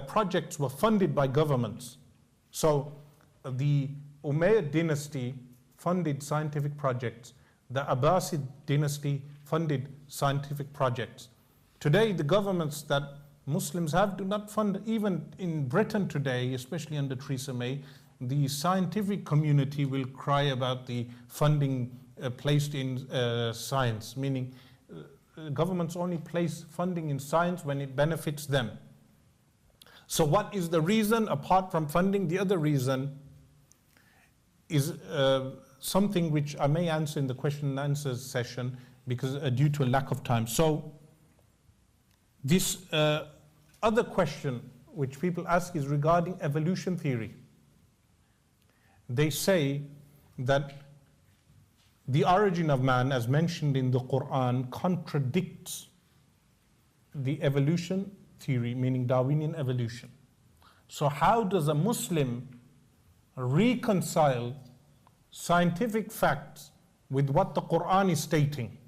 projects were funded by governments. So the Umayyad dynasty funded scientific projects. The Abbasid dynasty funded scientific projects. Today, the governments that Muslims have do not fund, even in Britain today, especially under Theresa May, the scientific community will cry about the funding placed in science, meaning governments only place funding in science when it benefits them. So what is the reason apart from funding? The other reason is something which I may answer in the question and answers session because due to a lack of time. So this other question which people ask is regarding evolution theory. They say that the origin of man, as mentioned in the Quran, contradicts the evolution theory, meaning Darwinian evolution. So how does a Muslim reconcile scientific facts with what the Quran is stating?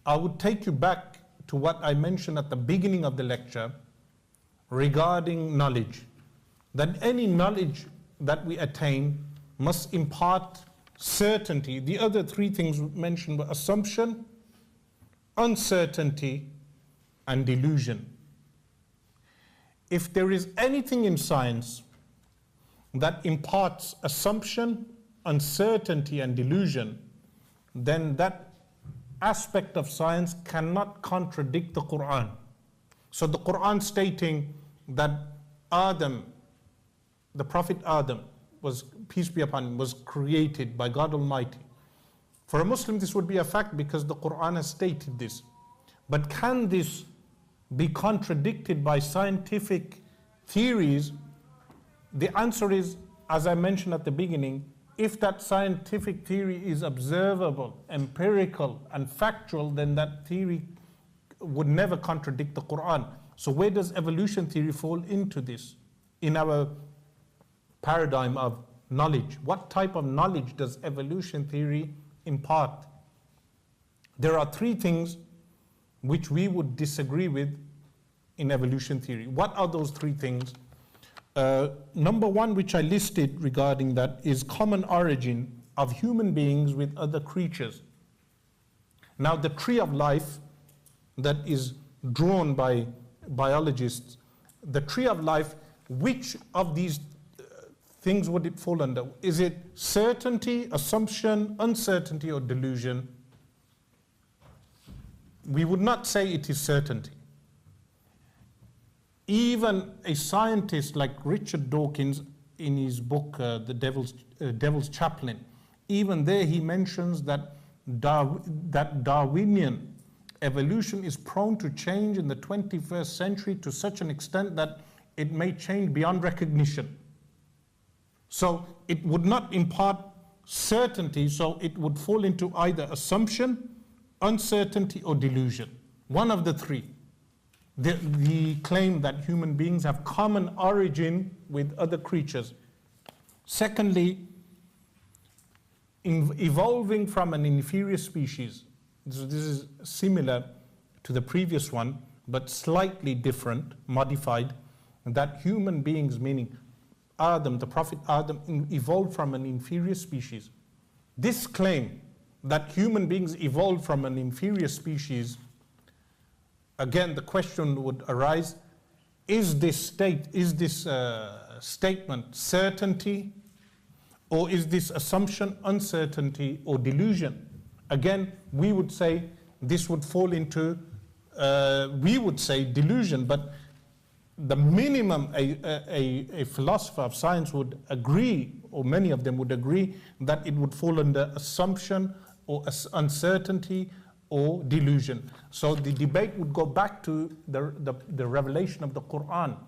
I would take you back to what I mentioned at the beginning of the lecture regarding knowledge. That any knowledge that we attain must impart certainty. The other three things mentioned were assumption, uncertainty, and delusion. If there is anything in science that imparts assumption, uncertainty, and delusion, then that aspect of science cannot contradict the Quran. So the Quran stating that Adam, the Prophet Adam, was, peace be upon him, was created by God Almighty. For a Muslim, this would be a fact because the Quran has stated this. But can this be contradicted by scientific theories? The answer is, as I mentioned at the beginning, if that scientific theory is observable, empirical, and factual, then that theory would never contradict the Quran. So where does evolution theory fall into this? In our paradigm of knowledge. What type of knowledge does evolution theory impart? There are three things which we would disagree with in evolution theory. What are those three things? Number one, which I listed regarding that, is common origin of human beings with other creatures. Now, the tree of life that is drawn by biologists, the tree of life, which of these things would it fall under? Is it certainty, assumption, uncertainty, or delusion? We would not say it is certainty. Even a scientist like Richard Dawkins, in his book, The Devil's Chaplain, even there he mentions that Darwinian evolution is prone to change in the 21st century to such an extent that it may change beyond recognition. So it would not impart certainty, so it would fall into either assumption, uncertainty, or delusion. One of the three. The claim that human beings have common origin with other creatures. Secondly, evolving from an inferior species. This is similar to the previous one, but slightly different, modified, that human beings, meaning Adam, the Prophet Adam, evolved from an inferior species. This claim that human beings evolved from an inferior species, again, the question would arise, is this statement certainty, or is this assumption uncertainty or delusion? Again, we would say this would fall into, we would say delusion, but the minimum a philosopher of science would agree, or many of them would agree, that it would fall under assumption or uncertainty or delusion. So the debate would go back to the revelation of the Quran.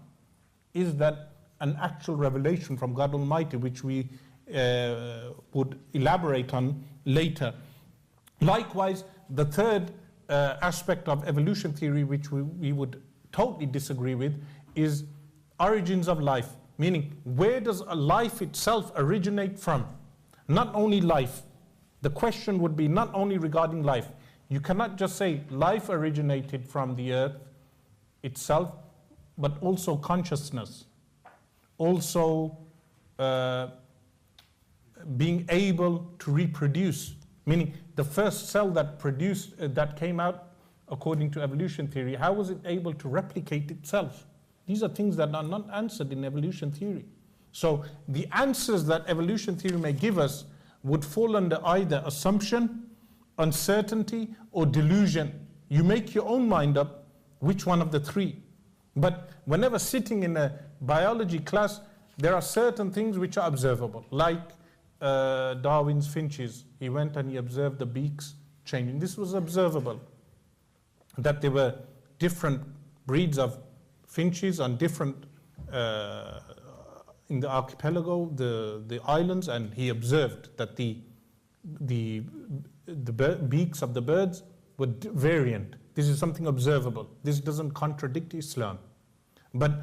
Is that an actual revelation from God Almighty, which we would elaborate on later. Likewise, the third aspect of evolution theory, which we would totally disagree with, is origins of life, meaning where does a life itself originate from? Not only life. The question would be not only regarding life. You cannot just say life originated from the earth itself, but also consciousness, also being able to reproduce, meaning the first cell that came out according to evolution theory, how was it able to replicate itself? These are things that are not answered in evolution theory. So the answers that evolution theory may give us would fall under either assumption, uncertainty, or delusion. You make your own mind up which one of the three. But whenever sitting in a biology class, there are certain things which are observable, like Darwin's finches. He went and he observed the beaks changing. This was observable, that there were different breeds of finches on different, in the archipelago, the islands, and he observed that the beaks of the birds were variant. This is something observable. This doesn't contradict Islam. But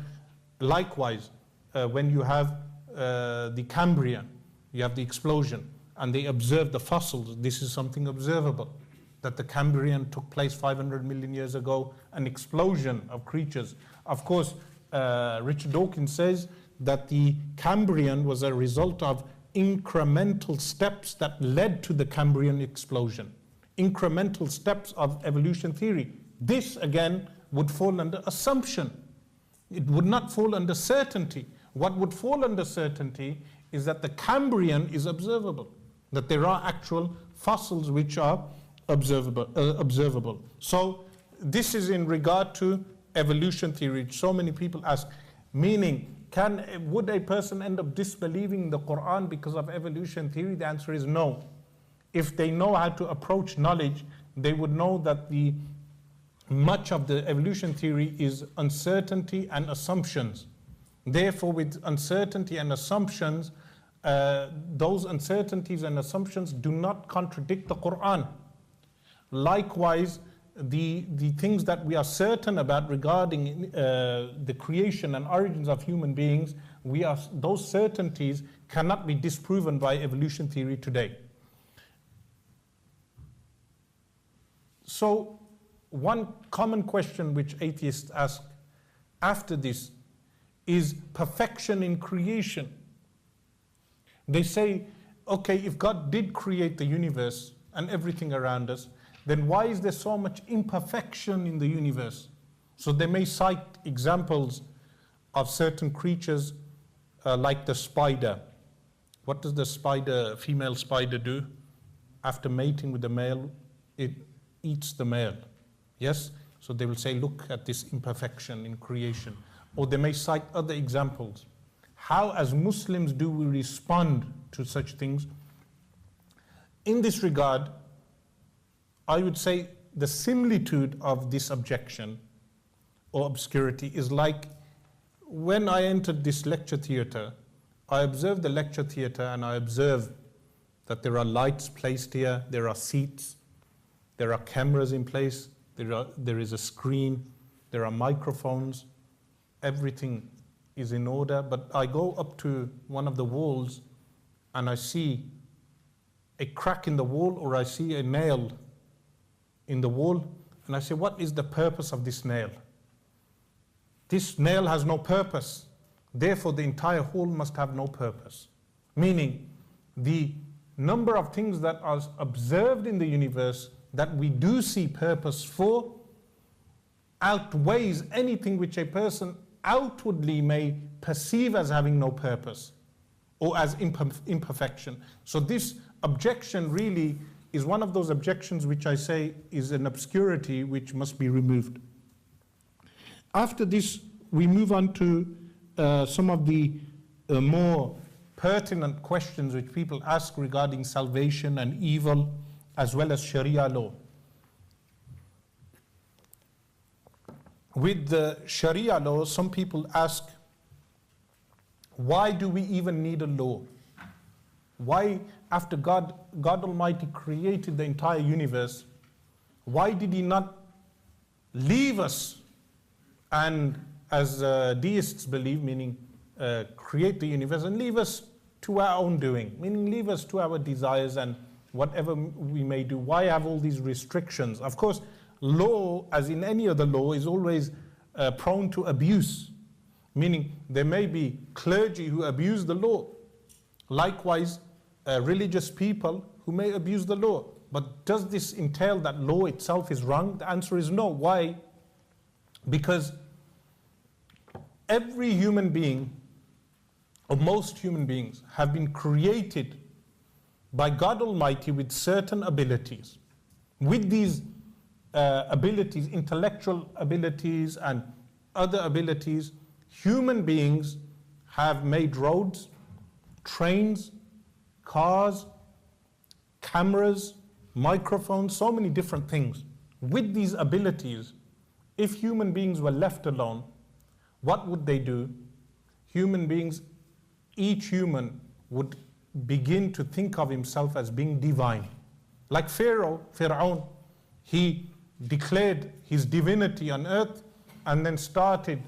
likewise, when you have the Cambrian, you have the explosion, and they observe the fossils, this is something observable, that the Cambrian took place 500 million years ago, an explosion of creatures. Of course, Richard Dawkins says that the Cambrian was a result of incremental steps that led to the Cambrian explosion. Incremental steps of evolution theory. This, again, would fall under assumption. It would not fall under certainty. What would fall under certainty is that the Cambrian is observable, that there are actual fossils which are observable. So this is in regard to evolution theory. So many people ask, meaning, would a person end up disbelieving the Quran because of evolution theory? The answer is no. If they know how to approach knowledge, they would know that much of the evolution theory is uncertainty and assumptions. Therefore, with uncertainty and assumptions, those uncertainties and assumptions do not contradict the Quran. Likewise, the things that we are certain about regarding the creation and origins of human beings, those certainties cannot be disproven by evolution theory today. So one common question which atheists ask after this is perfection in creation. They say, okay, if God did create the universe and everything around us, then why is there so much imperfection in the universe? So they may cite examples of certain creatures like the spider. What does the female spider do? After mating with the male, it eats the male. Yes? So they will say, look at this imperfection in creation. Or they may cite other examples. How, as Muslims, do we respond to such things? In this regard, I would say the similitude of this objection or obscurity is like when I entered this lecture theatre, I observed the lecture theatre and I observe that there are lights placed here, there are seats, there are cameras in place, there is a screen, there are microphones, everything is in order. But I go up to one of the walls and I see a crack in the wall, or I see a nail in the wall, and I say, what is the purpose of this nail? This nail has no purpose. Therefore, the entire hall must have no purpose. Meaning, the number of things that are observed in the universe that we do see purpose for outweighs anything which a person outwardly may perceive as having no purpose or as imperfection. So this objection really is one of those objections which I say is an obscurity which must be removed. After this, we move on to some of the more pertinent questions which people ask regarding salvation and evil, as well as Sharia law. With the Sharia law, some people ask, why do we even need a law? Why, after God Almighty created the entire universe, why did He not leave us and, as deists believe, meaning create the universe and leave us to our own doing, meaning leave us to our desires and whatever we may do? Why have all these restrictions? Of course, law, as in any other law, is always prone to abuse, meaning there may be clergy who abuse the law. Likewise, religious people who may abuse the law. But does this entail that law itself is wrong? The answer is no. Why? Because every human being, or most human beings, have been created by God Almighty with certain abilities. With these abilities, intellectual abilities and other abilities, human beings have made roads, trains, cars, cameras, microphones, so many different things. With these abilities, if human beings were left alone, what would they do? Human beings, each human would begin to think of himself as being divine. Like Pharaoh, he declared his divinity on earth and then started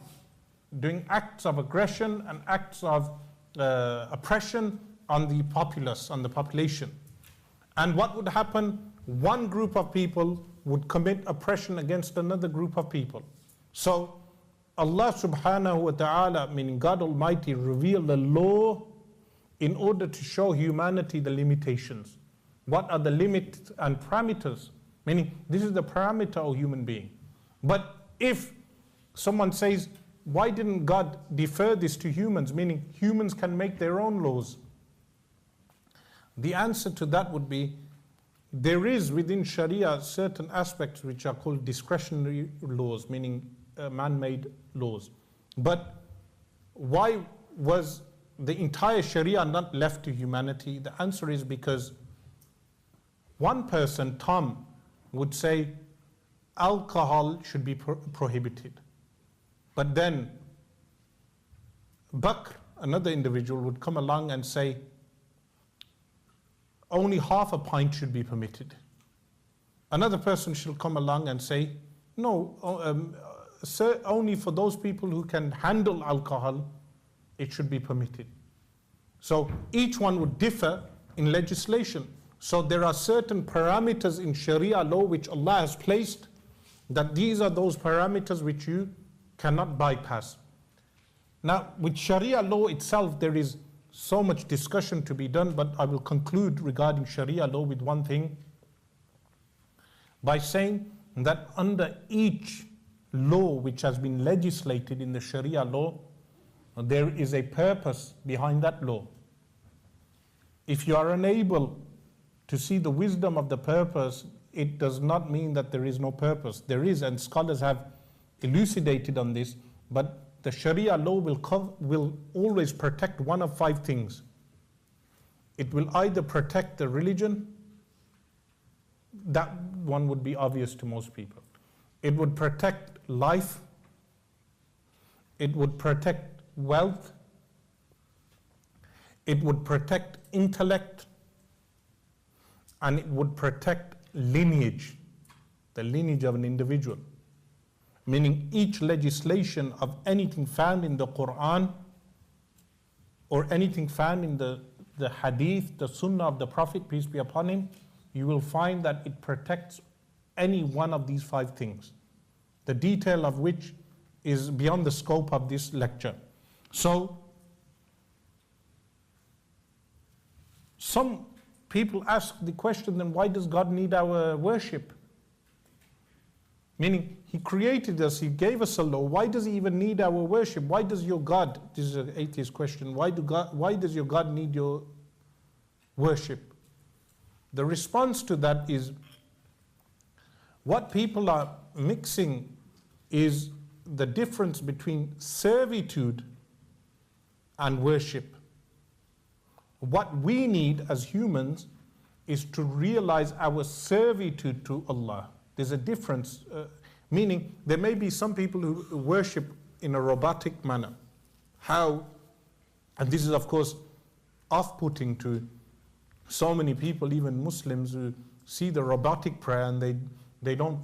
doing acts of aggression and acts of oppression on the populace, on the population. And what would happen? One group of people would commit oppression against another group of people. So Allah subhanahu wa ta'ala, meaning God Almighty, revealed the law in order to show humanity the limitations. What are the limits and parameters? Meaning, this is the parameter of human being. But if someone says, why didn't God defer this to humans? Meaning, humans can make their own laws. The answer to that would be, there is within Sharia certain aspects which are called discretionary laws, meaning man-made laws. But why was the entire Sharia not left to humanity? The answer is because one person, Tom, would say alcohol should be prohibited. But then Bakr, another individual, would come along and say only half a pint should be permitted. Another person shall come along and say, no, sir, only for those people who can handle alcohol, it should be permitted. So each one would differ in legislation. So there are certain parameters in Sharia law which Allah has placed, that these are those parameters which you cannot bypass. Now, with Sharia law itself, there is so much discussion to be done, but I will conclude regarding Sharia law with one thing, by saying that under each law which has been legislated in the Sharia law, there is a purpose behind that law. If you are unable to see the wisdom of the purpose, it does not mean that there is no purpose. There is, and scholars have elucidated on this, but the Sharia law will always protect one of five things. It will either protect the religion, that one would be obvious to most people. It would protect life, it would protect wealth, it would protect intellect, and it would protect lineage, the lineage of an individual. Meaning each legislation of anything found in the Quran or anything found in the hadith, the sunnah of the Prophet, peace be upon him, you will find that it protects any one of these five things, the detail of which is beyond the scope of this lecture. So, some people ask the question, then why does God need our worship? Meaning, He created us, He gave us a law, why does He even need our worship? Why does your God, this is an atheist question, why does your God need your worship? The response to that is, what people are mixing is the difference between servitude and worship. What we need as humans is to realize our servitude to Allah. There's a difference, meaning there may be some people who worship in a robotic manner. How, and this is of course off-putting to so many people, even Muslims, who see the robotic prayer and they don't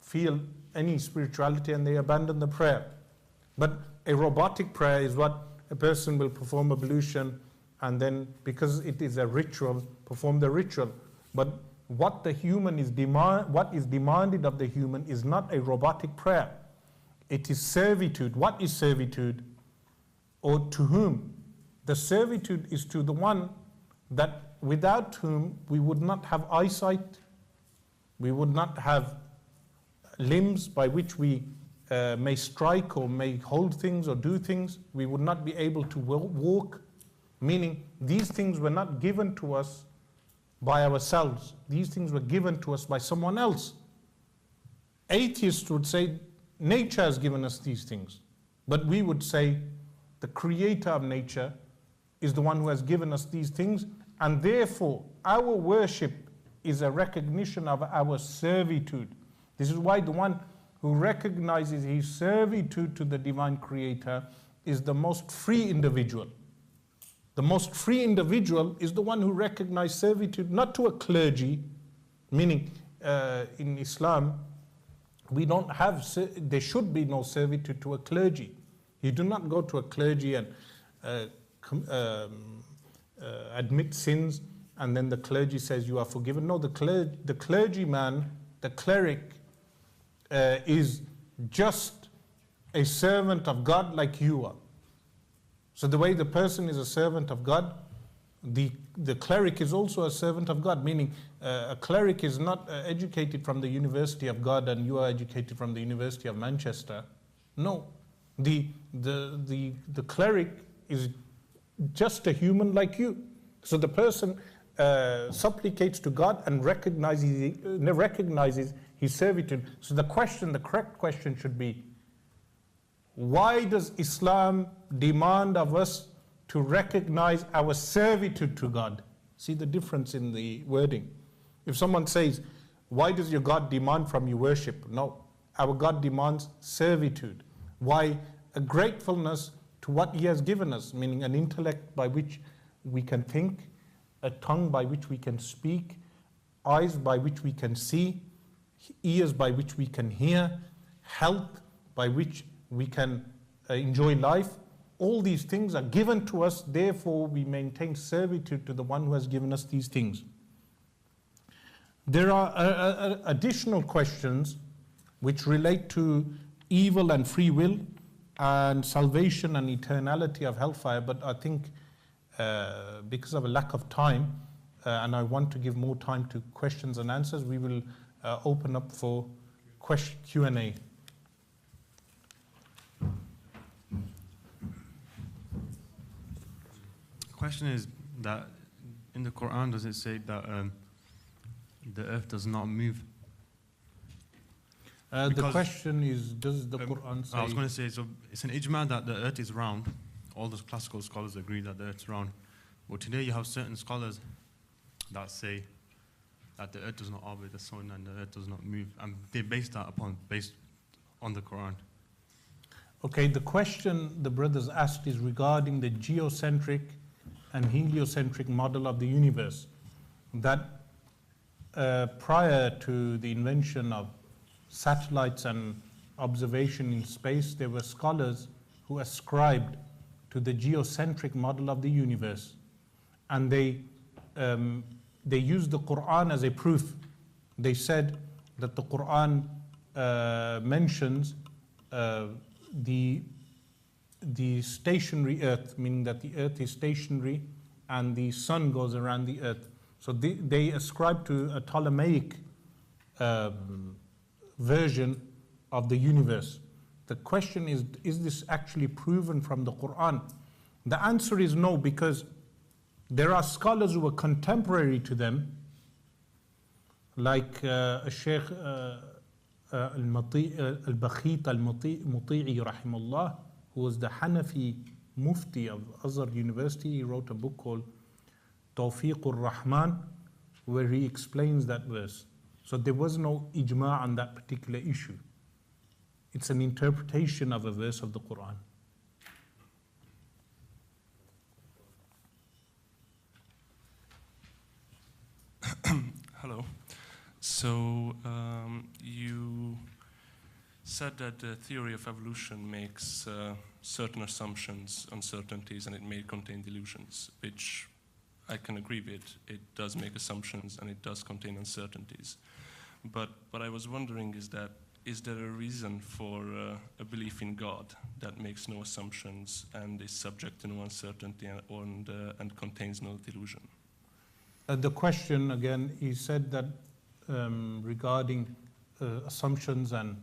feel any spirituality and they abandon the prayer. But a robotic prayer is what a person will perform ablution and then, because it is a ritual, perform the ritual. But what the human is what is demanded of the human is not a robotic prayer. It is servitude. What is servitude? Or to whom? The servitude is to the one that without whom we would not have eyesight, we would not have limbs by which we may strike or may hold things or do things, we would not be able to walk, meaning these things were not given to us by ourselves, these things were given to us by someone else. Atheists would say nature has given us these things, but we would say the creator of nature is the one who has given us these things, and therefore our worship is a recognition of our servitude. This is why the one who recognizes his servitude to the divine creator is the most free individual. The most free individual is the one who recognizes servitude not to a clergy, meaning in Islam we don't have, there should be no servitude to a clergy. You do not go to a clergy and admit sins and then the clergy says you are forgiven. No, the clergyman, the cleric is just a servant of God like you are. So the way the person is a servant of God, the cleric is also a servant of God, meaning a cleric is not educated from the University of God and you are educated from the University of Manchester. No, the cleric is just a human like you. So the person supplicates to God and recognizes his servitude. So the correct question should be, why does Islam demand of us to recognize our servitude to God? See the difference in the wording. If someone says, why does your God demand from you worship? No, our God demands servitude. Why? A gratefulness to what He has given us, meaning an intellect by which we can think, a tongue by which we can speak, eyes by which we can see, ears by which we can hear, health by which we can enjoy life. All these things are given to us, therefore we maintain servitude to the one who has given us these things. There are additional questions which relate to evil and free will and salvation and eternality of hellfire, but I think because of a lack of time and I want to give more time to questions and answers, we will open up for Q&A. The question is that in the Quran, does it say that the earth does not move? The question is, does the Quran say... I was going to say, so it's an ijma that the earth is round. All the classical scholars agree that the earth is round. But today you have certain scholars that say that the earth does not orbit the sun and the earth does not move. And they base that based on the Quran. Okay, the question the brothers asked is regarding the geocentric and heliocentric model of the universe. That prior to the invention of satellites and observation in space, there were scholars who ascribed to the geocentric model of the universe. And they used the Quran as a proof. They said that the Quran mentions the stationary earth, meaning that the earth is stationary and the sun goes around the earth. So they ascribe to a Ptolemaic version of the universe. The question is this actually proven from the Quran? The answer is no, because there are scholars who were contemporary to them, like Shaykh al-Bakhit al-Muti'i rahimahullah, who was the Hanafi Mufti of Azhar University. He wrote a book called Tawfiqur Rahman, where he explains that verse. So there was no ijma on that particular issue. It's an interpretation of a verse of the Quran. Hello. So you said that the theory of evolution makes certain assumptions, uncertainties, and it may contain delusions, which I can agree with. It does make assumptions and it does contain uncertainties. But what I was wondering is there a reason for a belief in God that makes no assumptions and is subject to no uncertainty and contains no delusion? The question, again, he said that regarding assumptions and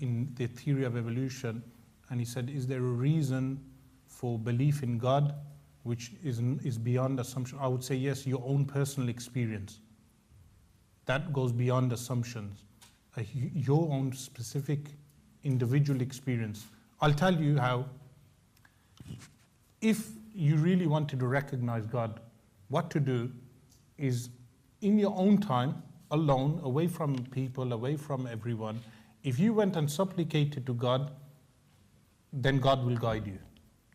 in the theory of evolution, and he said, is there a reason for belief in God which is beyond assumption? I would say yes, your own personal experience. That goes beyond assumptions. Your own specific individual experience. I'll tell you how. If you really wanted to recognize God, what to do is, in your own time, alone, away from people, away from everyone, if you went and supplicated to God, then God will guide you.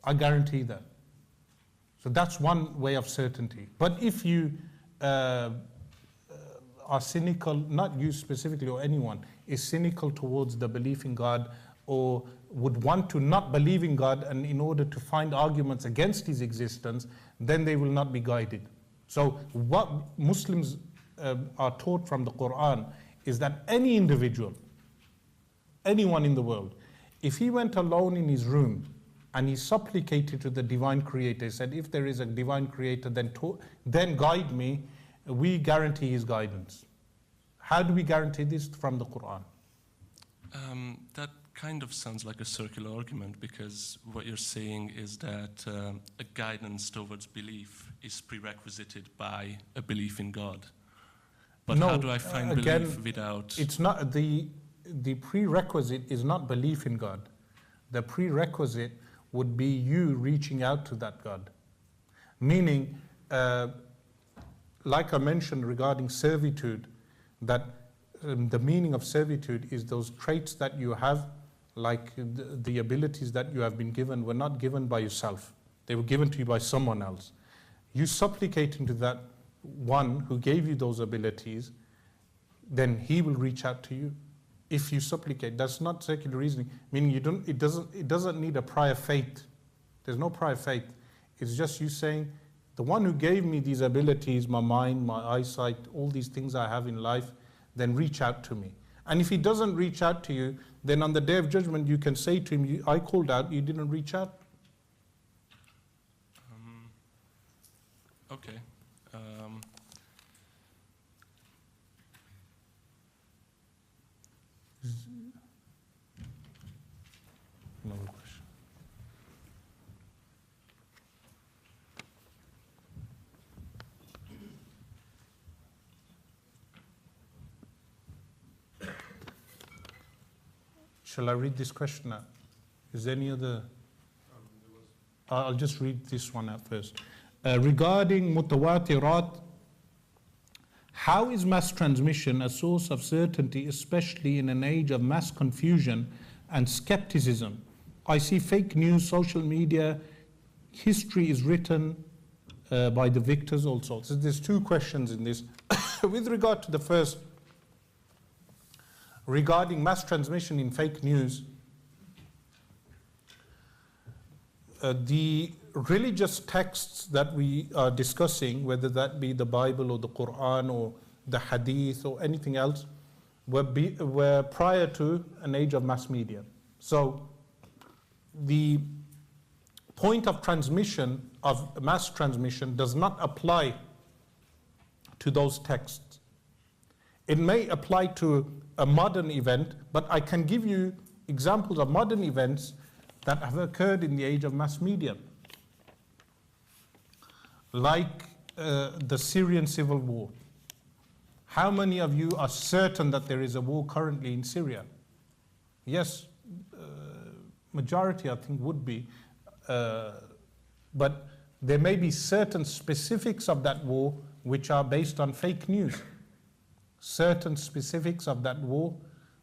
I guarantee that. So that's one way of certainty. But if you are cynical, not you specifically or anyone, is cynical towards the belief in God, or would want to not believe in God, and in order to find arguments against His existence, then they will not be guided. So what Muslims are taught from the Quran is that any individual, anyone in the world, if he went alone in his room and he supplicated to the divine creator, he said, if there is a divine creator, then guide me, we guarantee his guidance. How do we guarantee this? From the Quran. That kind of sounds like a circular argument, because what you're saying is that a guidance towards belief is prerequisited by a belief in God. But no, how do I find belief without... It's not, the prerequisite is not belief in God. The prerequisite would be you reaching out to that God. Meaning, like I mentioned regarding servitude, that the meaning of servitude is those traits that you have, like the abilities that you have been given were not given by yourself. They were given to you by someone else. You supplicating to that one who gave you those abilities, then he will reach out to you. If you supplicate, that's not circular reasoning. Meaning it doesn't need a prior faith. There's no prior faith. It's just you saying, the one who gave me these abilities, my mind, my eyesight, all these things I have in life, then reach out to me. And if he doesn't reach out to you, then on the day of judgment you can say to him, I called out, you didn't reach out. Okay. Another question. Shall I read this question out? Is there any other? I'll just read this one out first. Regarding mutawatirat, how is mass transmission a source of certainty, especially in an age of mass confusion and skepticism? I see fake news, social media, history is written by the victors also. So there's two questions in this. With regard to the first, regarding mass transmission in fake news, the religious texts that we are discussing, whether that be the Bible or the Quran or the Hadith or anything else, were prior to an age of mass media. So the point of transmission, of mass transmission, does not apply to those texts. It may apply to a modern event, but I can give you examples of modern events that have occurred in the age of mass media. Like the Syrian civil war. How many of you are certain that there is a war currently in Syria? Yes, majority I think would be. But there may be certain specifics of that war which are based on fake news. Certain specifics of that war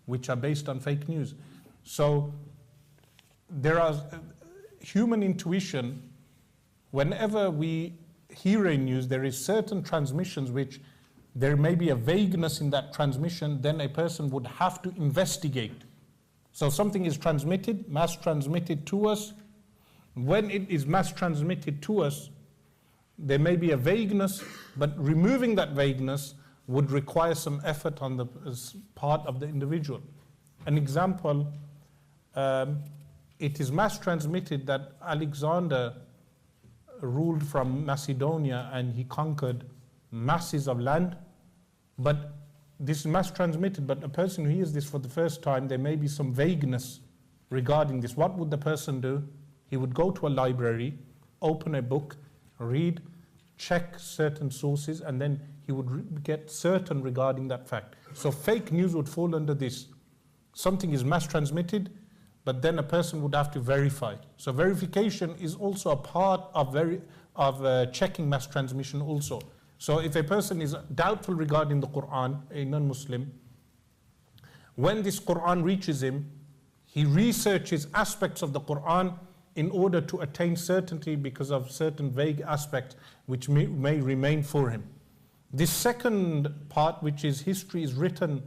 which are based on fake news. So there are human intuition. Whenever we hear a news, there is certain transmissions which there may be a vagueness in that transmission, then a person would have to investigate. So something is transmitted, mass transmitted to us. When it is mass transmitted to us, there may be a vagueness, but removing that vagueness would require some effort on the part of the individual. An example, it is mass transmitted that Alexander ruled from Macedonia and he conquered masses of land, but this is mass transmitted, but a person who hears this for the first time, there may be some vagueness regarding this. What would the person do? He would go to a library, open a book, read, check certain sources, and then he would get certain regarding that fact. So fake news would fall under this. Something is mass transmitted, but then a person would have to verify. So verification is also a part of checking mass transmission also. So if a person is doubtful regarding the Quran, a non-Muslim, when this Quran reaches him, he researches aspects of the Quran in order to attain certainty because of certain vague aspects which may remain for him. This second part, which is history is written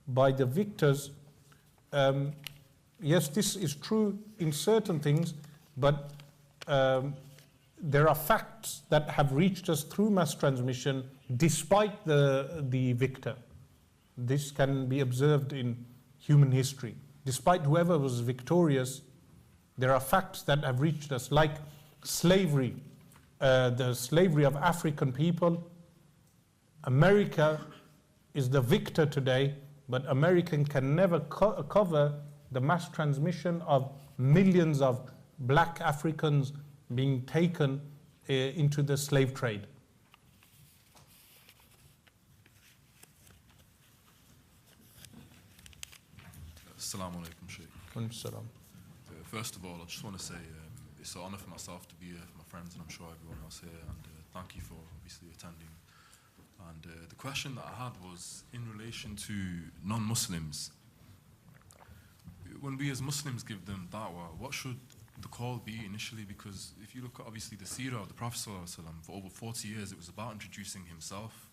by the victors, yes, this is true in certain things, but there are facts that have reached us through mass transmission despite the victor. This can be observed in human history. Despite whoever was victorious, there are facts that have reached us, like slavery, the slavery of African people. America is the victor today, but America can never cover the mass transmission of millions of black Africans being taken into the slave trade. Assalamu alaikum, Shaykh. First of all, I just want to say it's an honor for myself to be here for my friends, and I'm sure everyone else here, and thank you for obviously attending. And the question that I had was in relation to non-Muslims. When we as Muslims give them da'wah, what should the call be initially? Because if you look at obviously the seerah of the Prophet ﷺ, for over 40 years it was about introducing himself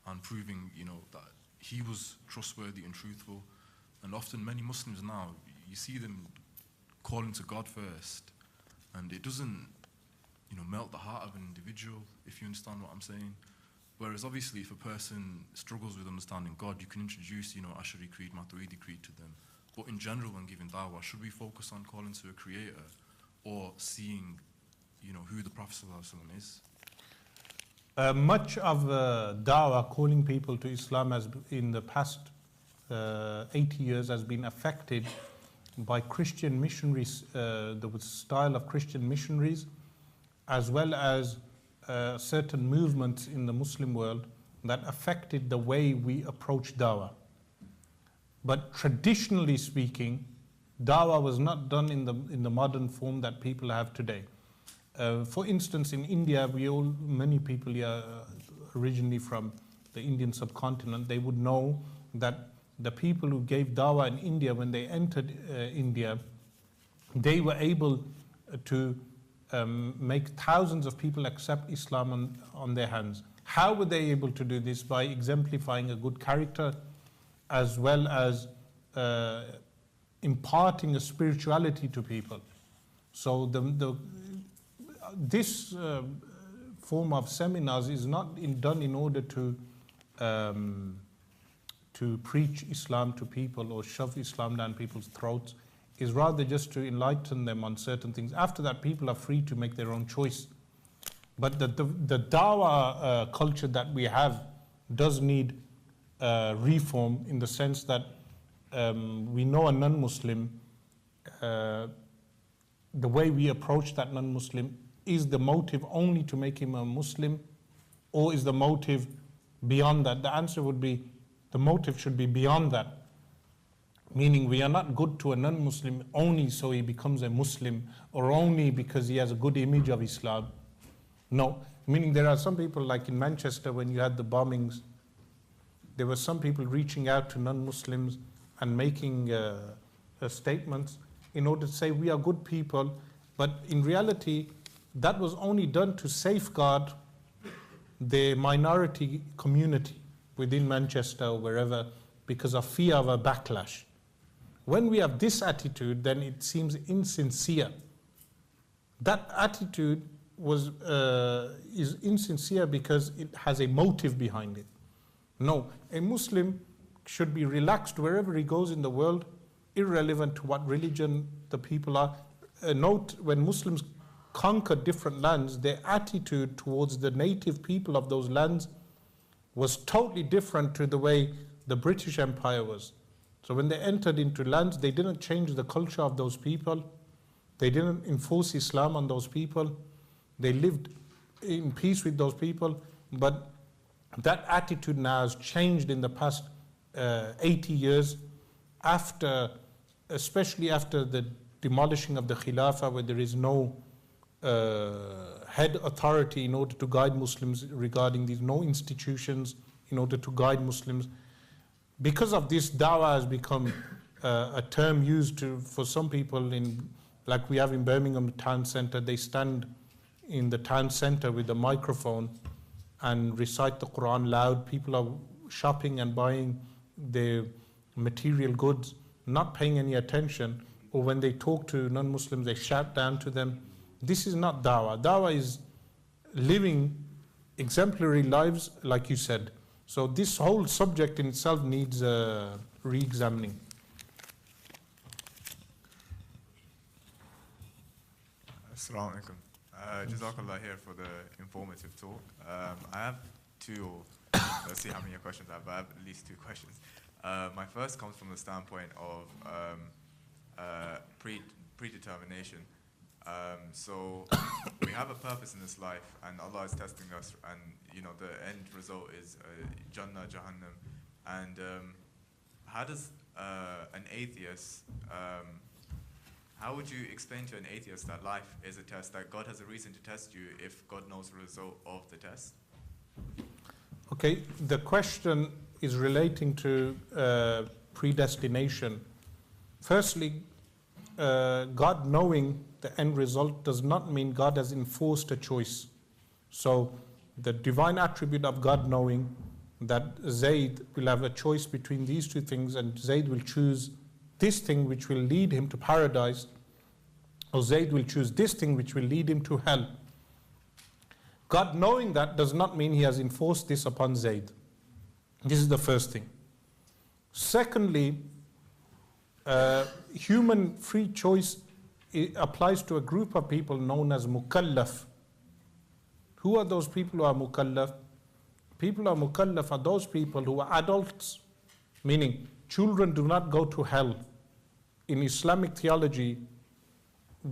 and proving, that he was trustworthy and truthful. And often many Muslims now, you see them calling to God first, and it doesn't, melt the heart of an individual, if you understand what I'm saying. Whereas obviously if a person struggles with understanding God, you can introduce, Ash'ari Creed, Maturidi Creed to them. But in general, when giving da'wah, should we focus on calling to a creator or seeing, who the Prophet ﷺ is? Much of da'wah, calling people to Islam, has in the past 80 years has been affected by Christian missionaries, the style of Christian missionaries, as well as certain movements in the Muslim world that affected the way we approach da'wah. But traditionally speaking, da'wah was not done in the modern form that people have today. For instance, in India, many people here originally from the Indian subcontinent, they would know that the people who gave da'wah in India, when they entered India, they were able to make thousands of people accept Islam on their hands. How were they able to do this? By exemplifying a good character, as well as imparting a spirituality to people. So this form of seminars is not done in order to preach Islam to people or shove Islam down people's throats. Is rather just to enlighten them on certain things. After that, people are free to make their own choice. But the da'wah culture that we have does need reform, in the sense that we know a non-Muslim, the way we approach that non-Muslim, is the motive only to make him a Muslim, or is the motive beyond that? The answer would be the motive should be beyond that. Meaning we are not good to a non-Muslim only so he becomes a Muslim, or only because he has a good image of Islam. No, meaning there are some people, like in Manchester when you had the bombings, there were some people reaching out to non-Muslims and making statements in order to say we are good people, but in reality that was only done to safeguard the minority community within Manchester or wherever, because of fear of a backlash. When we have this attitude, then it seems insincere. That attitude is insincere because it has a motive behind it. No, a Muslim should be relaxed wherever he goes in the world, irrelevant to what religion the people are. Note, when Muslims conquered different lands, their attitude towards the native people of those lands was totally different to the way the British Empire was. So when they entered into lands, they didn't change the culture of those people. They didn't enforce Islam on those people. They lived in peace with those people. But that attitude now has changed in the past 80 years, especially after the demolishing of the Khilafah, where there is no head authority in order to guide Muslims regarding these, no institutions in order to guide Muslims. Because of this, da'wah has become a term used for some people, like we have in Birmingham town centre. They stand in the town centre with a microphone and recite the Quran loud. People are shopping and buying their material goods, not paying any attention. Or when they talk to non-Muslims, they shout down to them. This is not da'wah. Da'wah is living exemplary lives, like you said. So this whole subject in itself needs re-examining. Assalamu alaikum. Jazakallah here for the informative talk. I have two, let's see how many questions I have, but I have at least two questions. My first comes from the standpoint of predetermination. So we have a purpose in this life, and Allah is testing us, and the end result is Jannah, Jahannam. And how does an atheist, how would you explain to an atheist that life is a test, that God has a reason to test you if God knows the result of the test? Okay, the question is relating to predestination. Firstly, God knowing the end result does not mean God has enforced a choice. So the divine attribute of God knowing that Zayd will have a choice between these two things, and Zayd will choose this thing which will lead him to paradise, or Zayd will choose this thing which will lead him to hell. God knowing that does not mean He has enforced this upon Zayd. This is the first thing. Secondly, human free choice applies to a group of people known as mukallaf. Who are those people who are mukallaf? People who are mukallaf are those people who are adults, meaning children do not go to hell. In Islamic theology,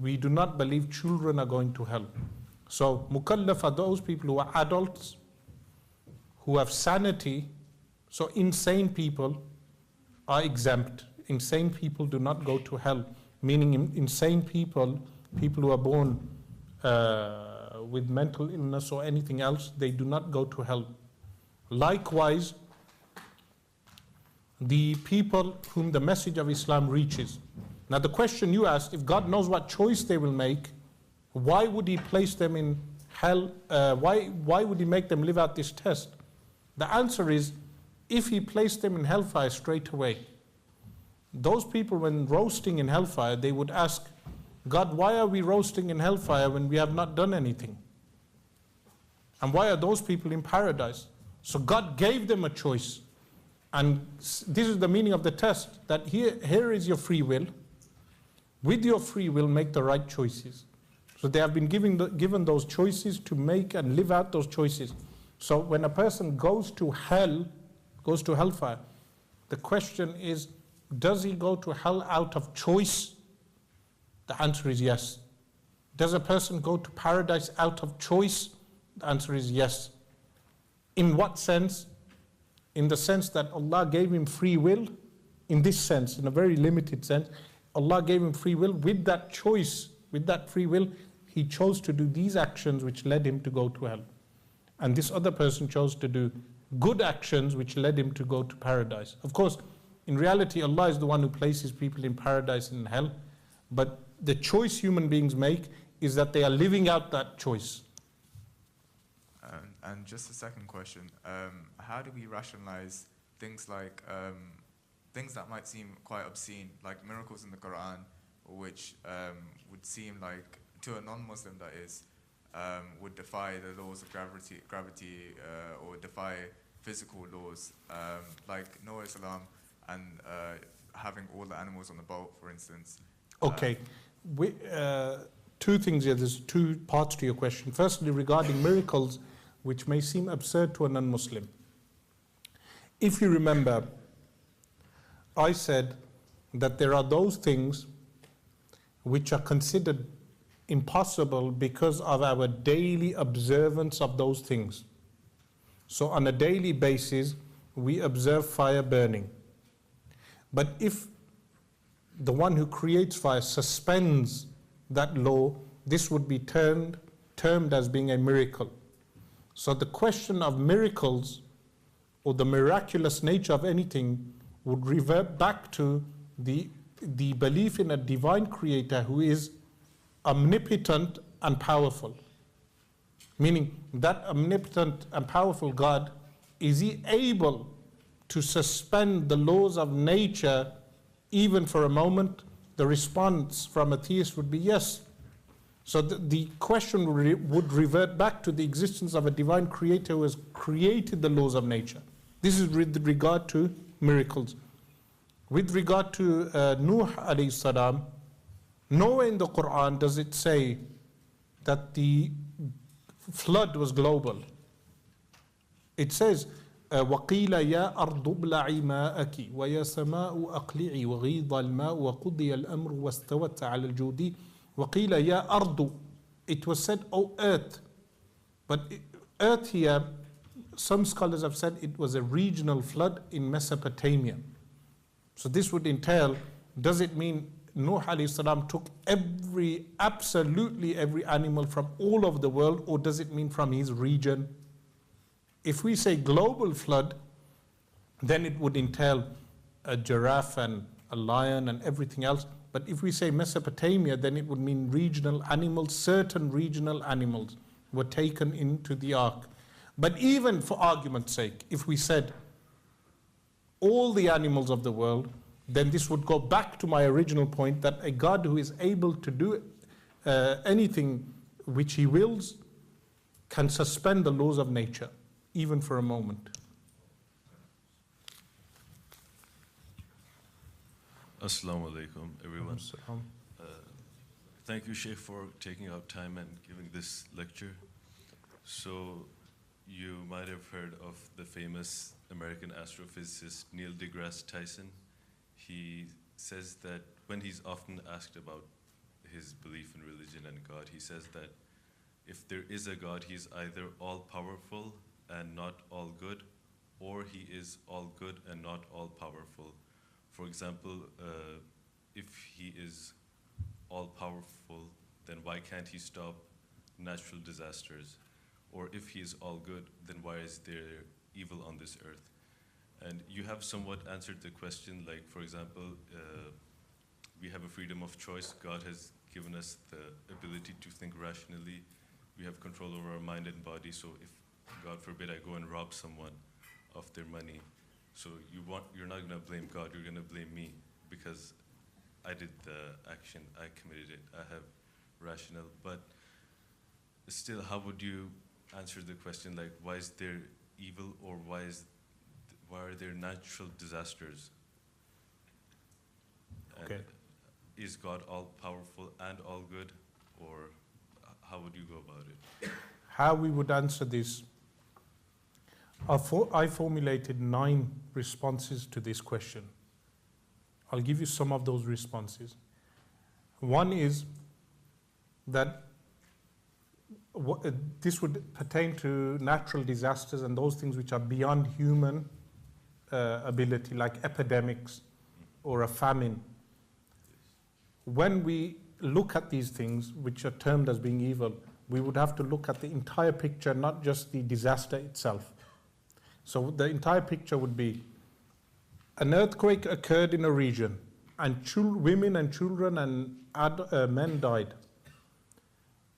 we do not believe children are going to hell. So mukallaf are those people who are adults, who have sanity. So insane people are exempt. Insane people do not go to hell. Meaning insane people, people who are born with mental illness or anything else, they do not go to hell. Likewise, the people whom the message of Islam reaches. Now the question you asked, if God knows what choice they will make, why would He place them in hell? Why would He make them live out this test? The answer is, if He placed them in hellfire straight away, those people when roasting in hellfire, they would ask, God, why are we roasting in hellfire when we have not done anything? And why are those people in paradise? So God gave them a choice. And this is the meaning of the test, that here is your free will. With your free will, make the right choices. So they have been given those choices to make and live out those choices. So when a person goes to hell, goes to hellfire, the question is, does he go to hell out of choice? The answer is yes. Does a person go to paradise out of choice? The answer is yes. In what sense? In the sense that Allah gave him free will. In this sense, in a very limited sense, Allah gave him free will. With that choice, with that free will, he chose to do these actions which led him to go to hell. And this other person chose to do good actions which led him to go to paradise. Of course, in reality, Allah is the one who places people in paradise and in hell. But the choice human beings make is that they are living out that choice. And just a second question, how do we rationalize things like, things that might seem quite obscene, like miracles in the Quran, which would seem like, to a non-Muslim that is, would defy the laws of gravity or defy physical laws, like Noah's alarm and having all the animals on the boat, for instance. Okay, two things here, there's two parts to your question. Firstly, regarding miracles, which may seem absurd to a non-Muslim. If you remember, I said that there are those things which are considered impossible because of our daily observance of those things. So on a daily basis, we observe fire burning. But if the one who creates fire suspends that law, this would be termed as being a miracle. So the question of miracles or the miraculous nature of anything would revert back to the belief in a divine creator who is omnipotent and powerful. Meaning that omnipotent and powerful God, is He able to suspend the laws of nature even for a moment? The response from a theist would be yes. So the question would revert back to the existence of a divine creator who has created the laws of nature. This is with regard to miracles. With regard to Nuh alayhi salam, nowhere in the Quran does it say that the flood was global. It says, وَقِيلَ يَا أَرْضُ ابْلَعِي مَاءَكِ وَيَا سَمَاءُ أَقْلِعِي وَغِيضَ الْمَاءُ وَقُضِيَ الْأَمْرُ وَاسْتَوَتْ عَلَى الْجُودِ وَقِيلَ يَا أَرْضُ. It was said, O earth. But earth here, some scholars have said it was a regional flood in Mesopotamia. So this would entail, does it mean Nuh alayhi salam took absolutely every animal from all over the world, or does it mean from his region? If we say global flood, then it would entail a giraffe and a lion and everything else. But if we say Mesopotamia, then it would mean regional animals, certain regional animals were taken into the ark. But even for argument's sake, if we said all the animals of the world, then this would go back to my original point that a God who is able to do anything which he wills can suspend the laws of nature, even for a moment. Assalamu alaikum, everyone. Thank you, Shaykh, for taking out time and giving this lecture. So, you might have heard of the famous American astrophysicist Neil deGrasse Tyson. He says that when he's often asked about his belief in religion and God, he says that if there is a God, he's either all-powerful and not all good, or he is all good and not all powerful. For example, if he is all-powerful, then why can't he stop natural disasters? Or if he is all good, then why is there evil on this earth? And you have somewhat answered the question, like, for example, we have a freedom of choice. God has given us the ability to think rationally. We have control over our mind and body, so if, God forbid, I go and rob someone of their money, so you're not going to blame God, you're going to blame me because I did the action, I committed it, I have rational. But still, how would you answer the question, like, why is there evil, or why are there natural disasters? Okay. And is God all powerful and all good, or how would you go about it? How we would answer this? I formulated 9 responses to this question. I'll give you some of those responses. One is that this would pertain to natural disasters and those things which are beyond human ability, like epidemics or a famine. When we look at these things, which are termed as being evil, we would have to look at the entire picture, not just the disaster itself. So the entire picture would be an earthquake occurred in a region, and women and children and men died.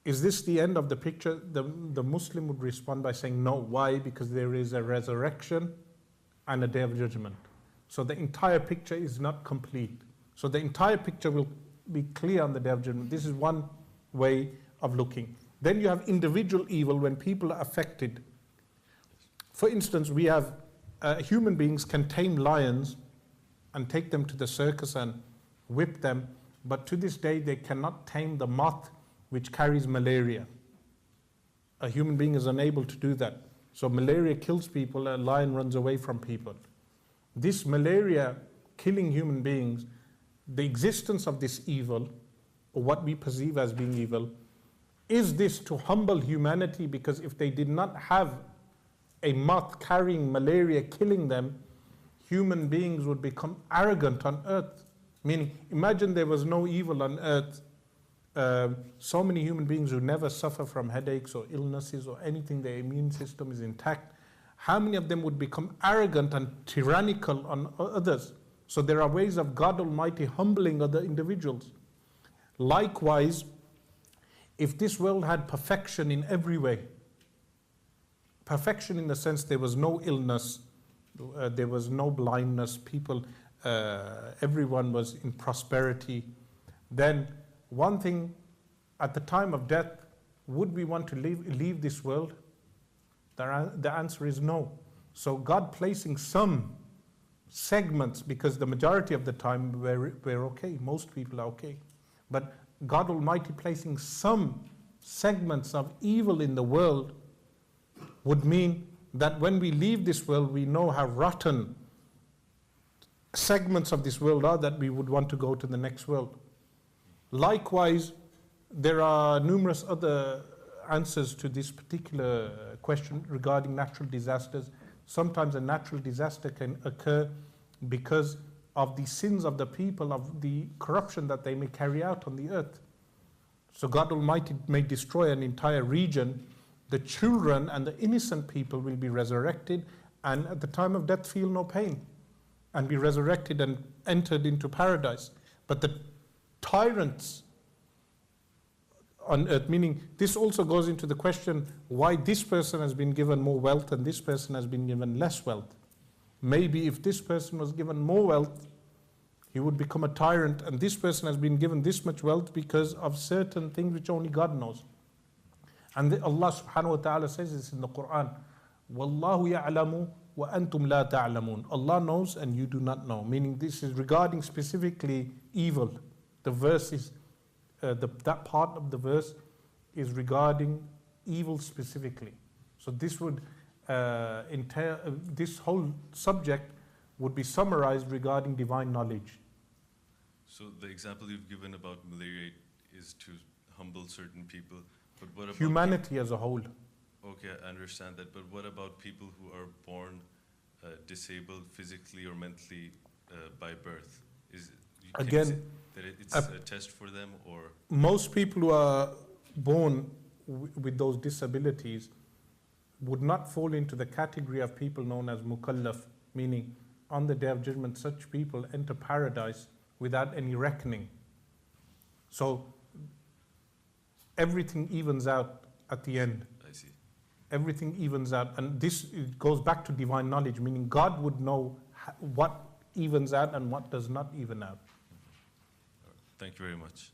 Is this the end of the picture? The Muslim would respond by saying no. Why? Because there is a resurrection and a day of judgment. So the entire picture is not complete. So the entire picture will be clear on the day of judgment. This is one way of looking. Then you have individual evil when people are affected. For instance, we have human beings can tame lions and take them to the circus and whip them, but to this day they cannot tame the moth which carries malaria. A human being is unable to do that. So malaria kills people, a lion runs away from people. This malaria killing human beings, the existence of this evil, or what we perceive as being evil, is this to humble humanity? Because if they did not have a moth carrying malaria killing them, human beings would become arrogant on earth. Meaning, imagine there was no evil on earth. So many human beings who never suffer from headaches or illnesses or anything, their immune system is intact. How many of them would become arrogant and tyrannical on others? So there are ways of God Almighty humbling other individuals. Likewise, if this world had perfection in every way, perfection in the sense there was no illness, there was no blindness, everyone was in prosperity, then one thing, at the time of death, would we want to leave this world? The answer is no. So God placing some segments, because the majority of the time we're okay, most people are okay, but God Almighty placing some segments of evil in the world would mean that when we leave this world, we know how rotten segments of this world are, that we would want to go to the next world. Likewise, there are numerous other answers to this particular question regarding natural disasters. Sometimes a natural disaster can occur because of the sins of the people, of the corruption that they may carry out on the earth. So God Almighty may destroy an entire region. The children and the innocent people will be resurrected, and at the time of death feel no pain and be resurrected and entered into paradise. But the tyrants on earth. Meaning, this also goes into the question why this person has been given more wealth and this person has been given less wealth. Maybe if this person was given more wealth, he would become a tyrant, and this person has been given this much wealth because of certain things which only God knows. And Allah subhanahu wa ta'ala says this in the Quran, Wallahu ya'lamu wa antum la ta'lamun. Allah knows and you do not know. Meaning this is regarding specifically evil. The verse is, that part of the verse is regarding evil specifically. So this would entail, this whole subject would be summarized regarding divine knowledge. So the example you've given about malaria is to humble certain people, but what about humanity as a whole? Okay, I understand that, but what about people who are born disabled physically or mentally by birth? Again, that it's a test for them, or most people who are born with those disabilities would not fall into the category of people known as mukallaf, meaning on the Day of Judgment, such people enter paradise without any reckoning. So everything evens out at the end. I see. Everything evens out, and this goes back to divine knowledge, meaning God would know what evens out and what does not even out. Thank you very much.